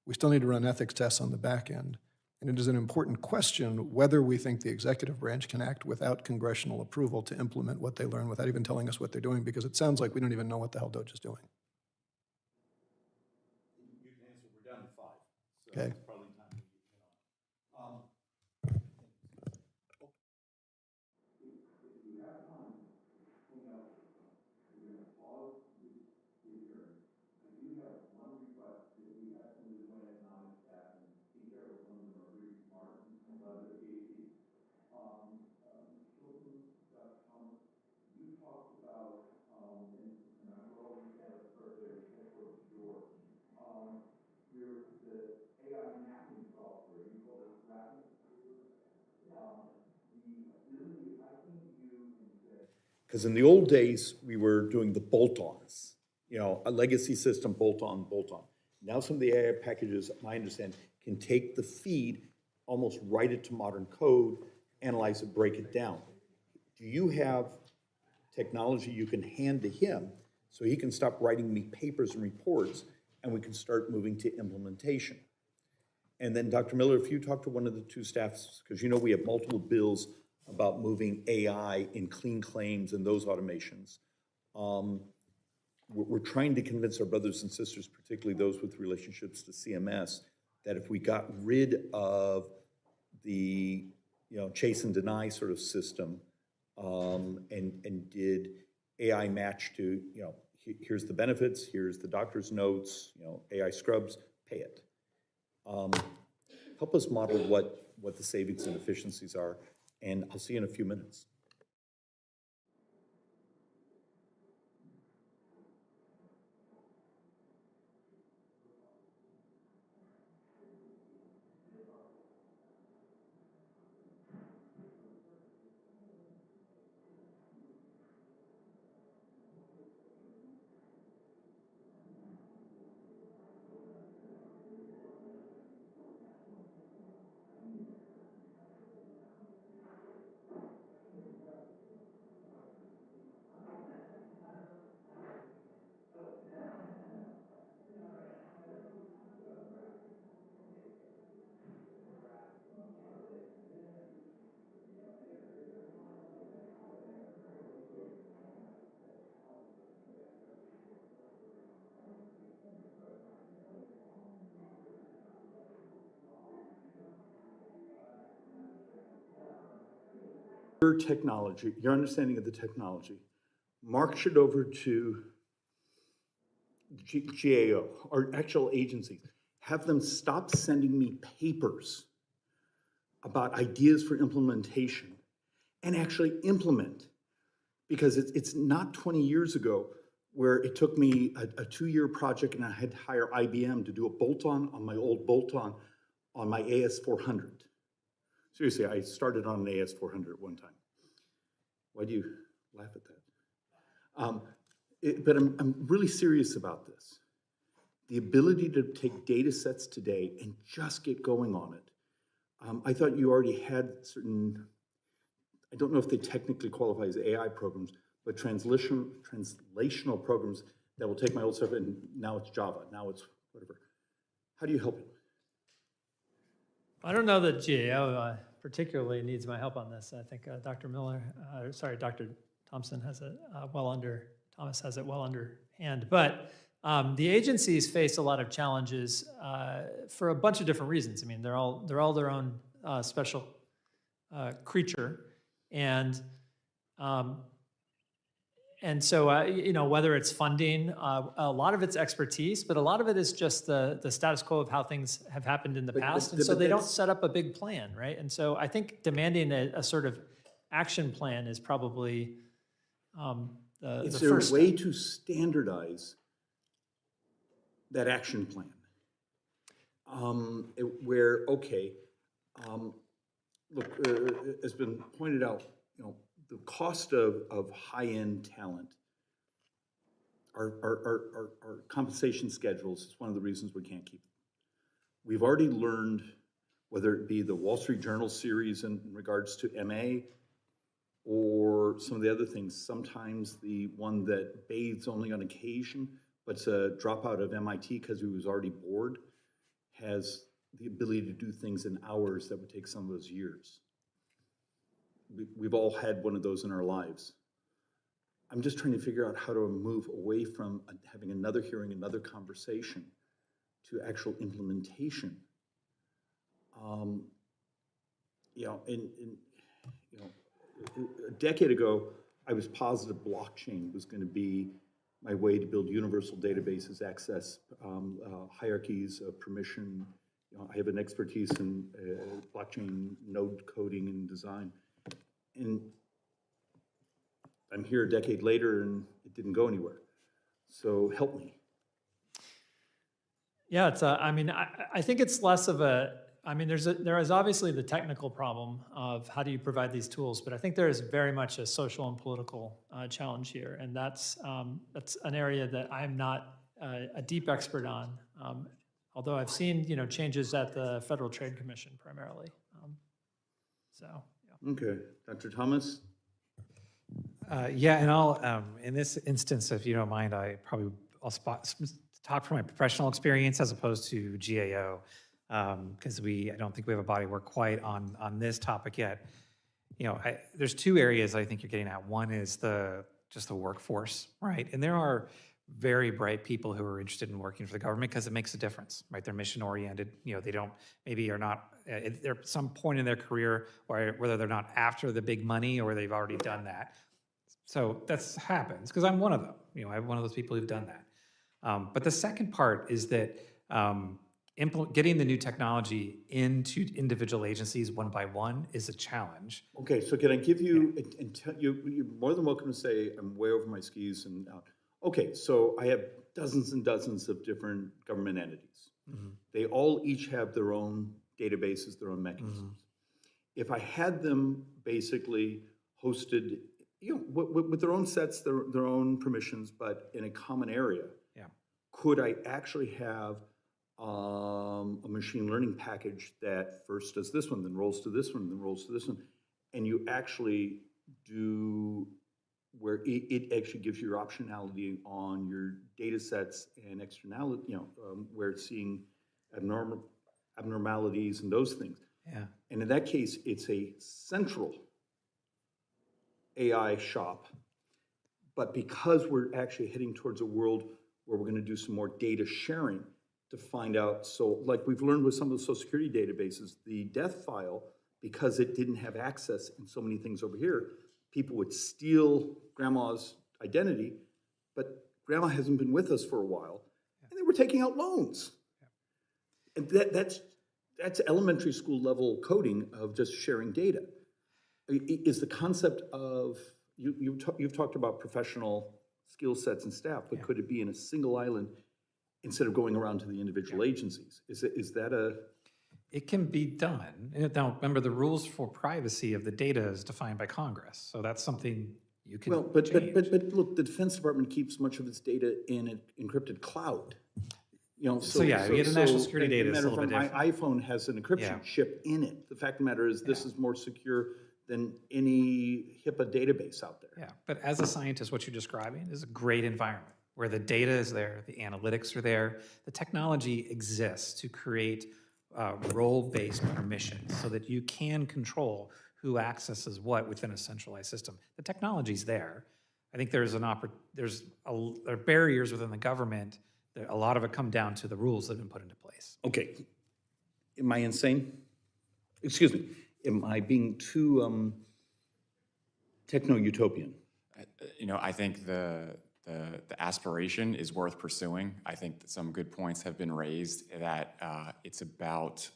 We still need to run ethics tests on the back end. And it is an important question whether we think the executive branch can act without congressional approval to implement what they learn without even telling us what they're doing, because it sounds like we don't even know what the hell DOGE is doing. You can answer, we're down to 5. So Okay. it's probably time to get on. Because in the old days, we were doing the bolt-ons, a legacy system, bolt-on. Now some of the AI packages, my understanding, can take the feed, almost write it to modern code, analyze it, break it down. Do you have technology you can hand to him so he can stop writing me papers and reports and we can start moving to implementation? And then Dr. Miller, if you talk to one of the two staffs, because we have multiple bills about moving AI in clean claims and those automations. we're trying to convince our brothers and sisters, particularly those with relationships to CMS, that if we got rid of the, chase and deny sort of system, and did AI match to, here's the benefits, here's the doctor's notes, AI scrubs, pay it. Help us model what the savings and efficiencies are, and I'll see you in a few minutes. Your technology, your understanding of the technology, march it over to GAO, or actual agencies. Have them stop sending me papers about ideas for implementation and actually implement. Because it's not 20 years ago where it took me a 2-year project and I had to hire IBM to do a bolt-on on my old bolt-on on my AS400. Seriously, I started on an AS400 at one time. Why do you laugh at that? But I'm really serious about this. The ability to take data sets today and just get going on it. I thought you already had certain, I don't know if they technically qualify as AI programs, but translational programs that will take my old stuff and now it's Java, now it's whatever. How do you help it? I don't know that GAO particularly needs my help on this. I think Dr. Thompson has it Thomas has it well under hand. But the agencies face a lot of challenges for a bunch of different reasons. I mean, they're all their own special creature, and so whether it's funding, a lot of it's expertise, but a lot of it is just the status quo of how things have happened in the past, and so they don't set up a big plan, right? And so I think demanding a sort of action plan is probably the Is first there a way step. to standardize that action plan? Where, okay, look, has been pointed out, the cost of high-end talent, our compensation schedules is one of the reasons we can't keep them. We've already learned, whether it be the Wall Street Journal series in regards to MA, or some of the other things, sometimes the one that bathes only on occasion, but's a dropout of MIT because he was already bored, has the ability to do things in hours that would take some of those years. We've all had one of those in our lives. I'm just trying to figure out how to move away from having another hearing, another conversation, to actual implementation. A decade ago, I was positive blockchain was going to be my way to build universal databases, access hierarchies of permission. I have an expertise in blockchain node coding and design. And I'm here a decade later and it didn't go anywhere. So help me. Yeah, I think it's less of there is obviously the technical problem of how do you provide these tools, but I think there is very much a social and political challenge here, and that's an area that I'm not a deep expert on, although I've seen changes at the Federal Trade Commission primarily. Okay, Dr. Thomas? Yeah, and I'll, in this instance, if you don't mind, I'll talk from my professional experience as opposed to GAO, because I don't think we have a body of work quite on this topic yet. There's two areas I think you're getting at. One is just the workforce, right? And there are very bright people who are interested in working for the government because it makes a difference, right? They're mission oriented. They don't, maybe are not, they're at some point in their career whether they're not after the big money or they've already done that. So that's happens because I'm one of them. I'm one of those people who've done that. But the second part is that getting the new technology into individual agencies one by one is a challenge. Okay, so can I give you, and tell you, you're more than welcome to say I'm way over my skis and out. Okay, so I have dozens and dozens of different government entities. They all each have their own databases, their own mechanisms. If I had them basically hosted, with their own sets, their own permissions, but in a common area, could I actually have a machine learning package that first does this one, then rolls to this one, then rolls to this one, and you actually do where it actually gives you your optionality on your data sets and externality, where it's seeing abnormalities and those things. Yeah. And in that case, it's a central AI shop. But because we're actually heading towards a world where we're going to do some more data sharing to find out, so like we've learned with some of the Social Security databases, the death file, because it didn't have access in so many things over here, people would steal grandma's identity, but grandma hasn't been with us for a while, and they were taking out loans. And that's elementary school level coding of just sharing data. Is the concept of, you've talked about professional skill sets and staff, but could it be in a single island instead of going around to the individual agencies? Is that a... It can be done. Now, remember, the rules for privacy of the data is defined by Congress, so that's something you can change. But look, the Defense Department keeps much of its data in an encrypted cloud. So yeah, we get the national security data is a little bit different. My iPhone has an encryption chip in it. The fact of the matter is, this is more secure than any HIPAA database out there. Yeah, but as a scientist, what you're describing is a great environment where the data is there, the analytics are there, the technology exists to create role-based permissions so that you can control who accesses what within a centralized system. The technology's there. I think there are barriers within the government. A lot of it come down to the rules that have been put into place. Okay, am I insane? Excuse me, am I being too techno-utopian? I think the aspiration is worth pursuing. I think that some good points have been raised that it's about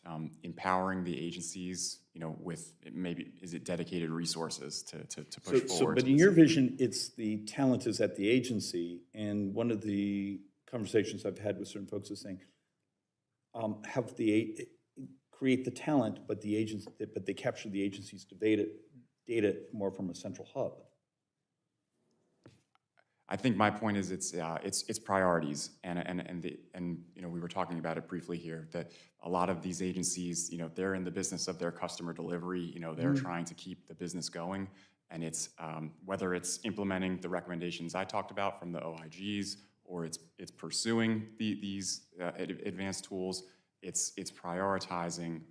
empowering the agencies, with maybe, is it dedicated resources to push forward. But in your vision, it's the talent is at the agency, and one of the conversations I've had with certain folks is saying, create the talent, but they capture the agency's data more from a central hub. I think my point is it's priorities, and we were talking about it briefly here, that a lot of these agencies, they're in the business of their customer delivery, they're trying to keep the business going, and it's whether it's implementing the recommendations I talked about from the OIGs, or it's pursuing these advanced tools, it's prioritizing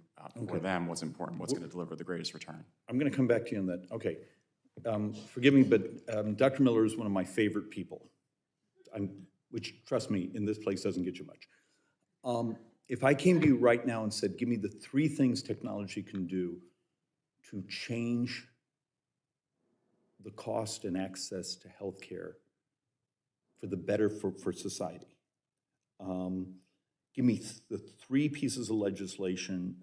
for them what's important, what's going to deliver the greatest return. I'm going to come back to you on that. Okay. Forgive me, but Dr. Miller is one of my favorite people, which, trust me, in this place doesn't get you much. If I came to you right now and said, give me the 3 things technology can do to change the cost and access to healthcare for the better for society, give me the 3 pieces of legislation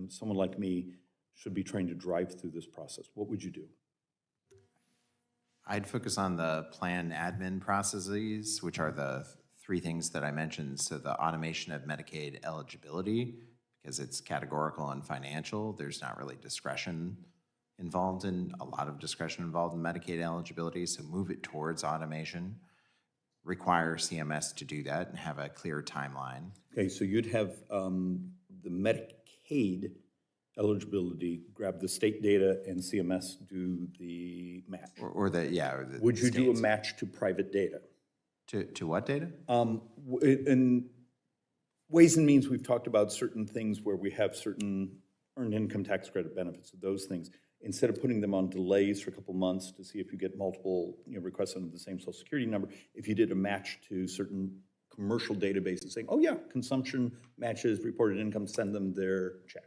someone like me should be trying to drive through this process, what would you do? I'd focus on the plan admin processes, which are the 3 things that I mentioned. So the automation of Medicaid eligibility, because it's categorical and financial. There's not really discretion involved in, a lot of discretion involved in Medicaid eligibility, so move it towards automation. Require CMS to do that and have a clear timeline. Okay, so you'd have the Medicaid eligibility, grab the state data, and CMS do the match. Or the Would you do a match to private data? To what data? In Ways and Means, we've talked about certain things where we have certain earned income tax credit benefits, those things. instead of putting them on delays for a couple months to see if you get multiple, requests under the same social security number, if you did a match to certain commercial databases saying, oh yeah, consumption matches reported income, send them their check.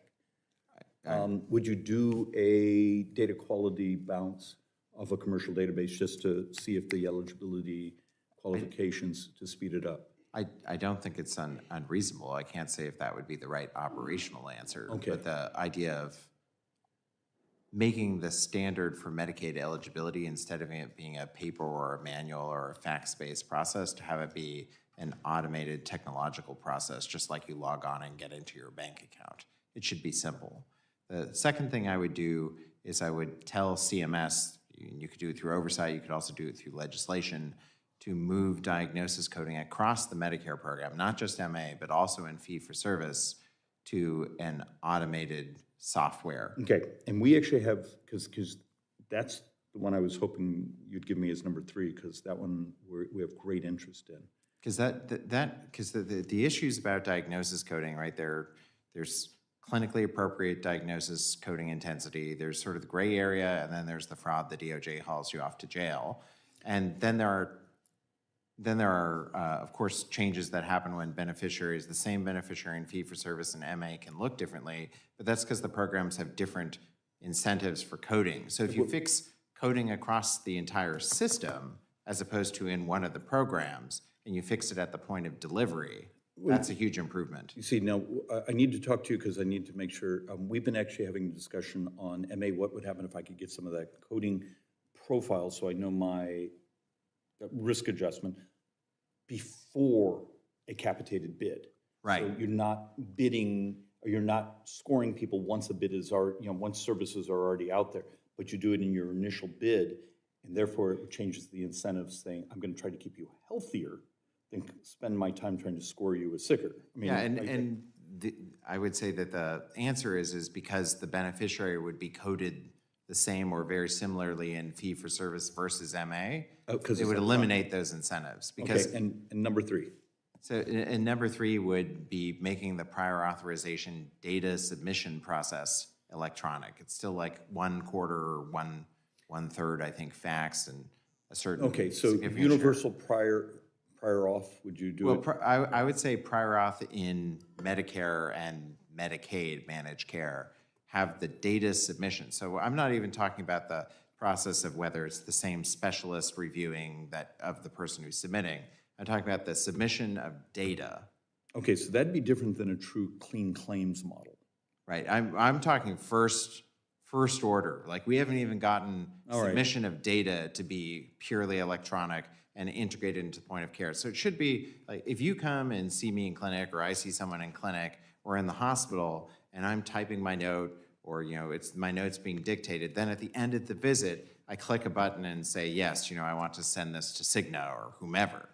Would you do a data quality bounce of a commercial database just to see if the eligibility qualifications to speed it up? I don't think it's unreasonable. I can't say if that would be the right operational answer. Okay. But the idea of making the standard for Medicaid eligibility, instead of it being a paper or a manual or a fax-based process, to have it be an automated technological process, just like you log on and get into your bank account. It should be simple. The second thing I would do is I would tell CMS, you could do it through oversight, you could also do it through legislation, to move diagnosis coding across the Medicare program, not just MA, but also in fee-for-service, to an automated software. Okay, and we actually have, because that's the one I was hoping you'd give me as number 3, because that one we have great interest in. Because the issues about diagnosis coding, right, there's clinically appropriate diagnosis coding intensity, there's sort of the gray area, and then there's the fraud, the DOJ hauls you off to jail. And then there are, of course, changes that happen when beneficiaries, the same beneficiary in fee-for-service and MA can look differently, but that's because the programs have different incentives for coding. So if you fix coding across the entire system, as opposed to in one of the programs, and you fix it at the point of delivery, that's a huge improvement. You see, now, I need to talk to you because I need to make sure, we've been actually having a discussion on MA, what would happen if I could get some of that coding profile so I know my risk adjustment before a capitated bid. Right. So you're not bidding, or you're not scoring people once a bid is already, once services are already out there, but you do it in your initial bid, and therefore it changes the incentives saying, I'm going to try to keep you healthier than spend my time trying to score you as sicker. I mean, Yeah, I would say that the answer is because the beneficiary would be coded the same or very similarly in fee-for-service versus MA, it would eliminate those incentives. Because, okay, and number 3. So, and number 3 would be making the prior authorization data submission process electronic. It's still like 1/4 or 1/3, I think, fax and a certain. Okay, so significant universal prior auth, would you do it? Well, I would say prior auth in Medicare and Medicaid managed care have the data submission. So I'm not even talking about the process of whether it's the same specialist reviewing that of the person who's submitting. I'm talking about the submission of data. Okay, so that'd be different than a true clean claims model. Right, I'm talking first order. Like, we haven't even gotten submission of data to be purely electronic and integrated into the point of care. So it should be, like, if you come and see me in clinic, or I see someone in clinic or in the hospital, and I'm typing my note, or, it's my notes being dictated, then at the end of the visit, I click a button and say, yes, I want to send this to Cigna or whomever.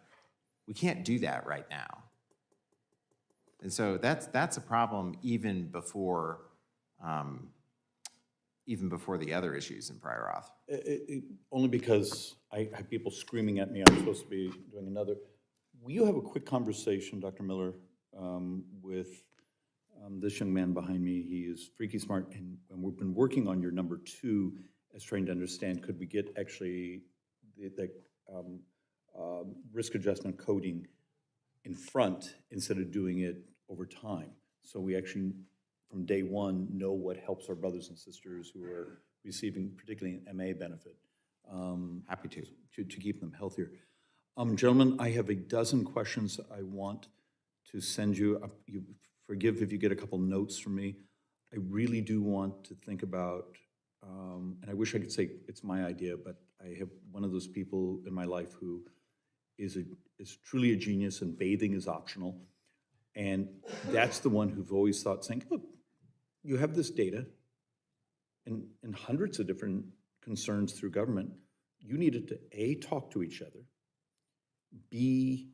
We can't do that right now. And so that's a problem even before the other issues in prior auth. Only because I have people screaming at me, I'm supposed to be doing another. Will you have a quick conversation, Dr. Miller, with this young man behind me? He is freaky smart, and we've been working on your number 2 as trying to understand, could we get actually the risk adjustment coding in front instead of doing it over time? So we actually, from day one, know what helps our brothers and sisters who are receiving particularly an MA benefit. Happy to keep them healthier. Gentlemen, I have a dozen questions I want to send you. You forgive if you get a couple notes from me. I really do want to think about, and I wish I could say it's my idea, but I have one of those people in my life who is truly a genius, and bathing is optional. And that's the one who've always thought, saying, look, you have this data and hundreds of different concerns through government. You needed to, A, talk to each other, B,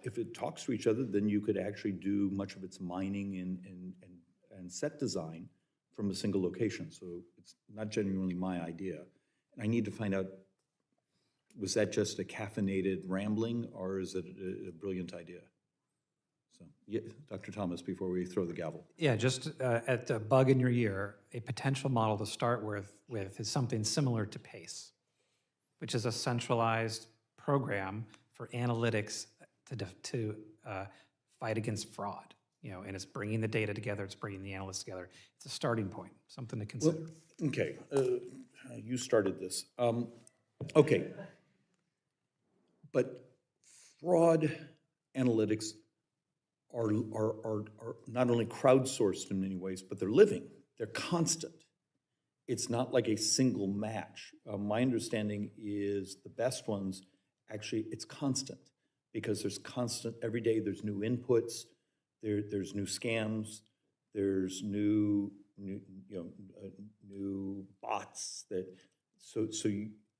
if it talks to each other, then you could actually do much of its mining and set design from a single location. So it's not genuinely my idea. And I need to find out, was that just a caffeinated rambling, or is it a brilliant idea? So, yeah, Dr. Thomas, before we throw the gavel. Yeah, just at the bug in your ear, a potential model to start with is something similar to PACE, which is a centralized program for analytics to fight against fraud. And it's bringing the data together, it's bringing the analysts together. It's a starting point, something to consider. Well, okay, you started this. Okay. But fraud analytics are not only crowdsourced in many ways, but they're living, they're constant. It's not like a single match. My understanding is the best ones, actually, it's constant because there's constant, every day there's new inputs, there's new scams, there's new bots that,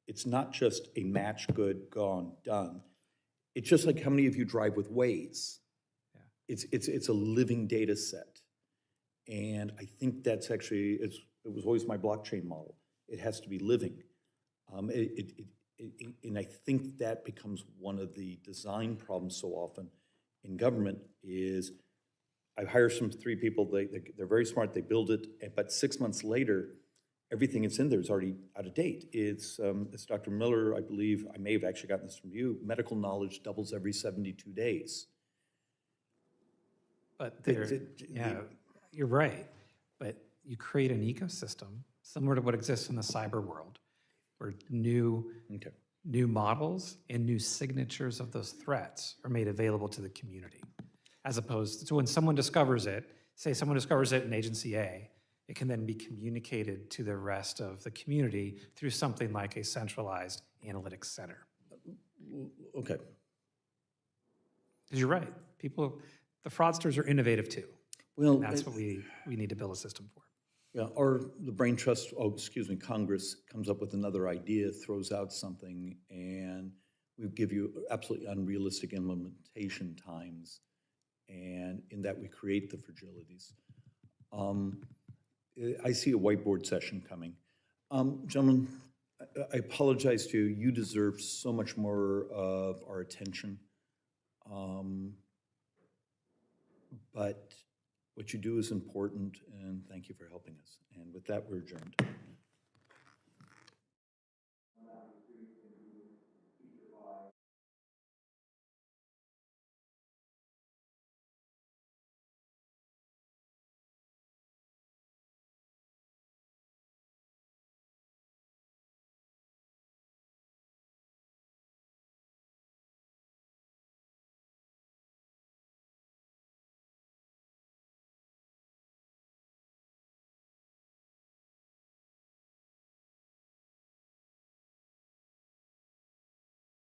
it's not just a match, good, gone, done. It's just like how many of you drive with Waze? Yeah. It's a living data set. And I think that's actually, it was always my blockchain model. It has to be living. And I think that becomes one of the design problems so often in government is I hire some 3 people, they're very smart, they build it, but 6 months later, everything that's in there is already out of date. It's Dr. Miller, I believe, I may have actually gotten this from you, medical knowledge doubles every 72 days. But you're right. But you create an ecosystem similar to what exists in the cyber world, where new models and new signatures of those threats are made available to the community. As opposed to when someone discovers it, say someone discovers it in agency A, it can then be communicated to the rest of the community through something like a centralized analytics center. Okay. Because you're right, the fraudsters are innovative too. Well, And that's what we need to build a system for. Yeah, or the brain trust, Congress comes up with another idea, throws out something, and we give you absolutely unrealistic implementation times, and in that we create the fragilities. I see a whiteboard session coming. Gentlemen, I apologize to you. You deserve so much more of our attention. But what you do is important, and thank you for helping us. And with that, we're adjourned.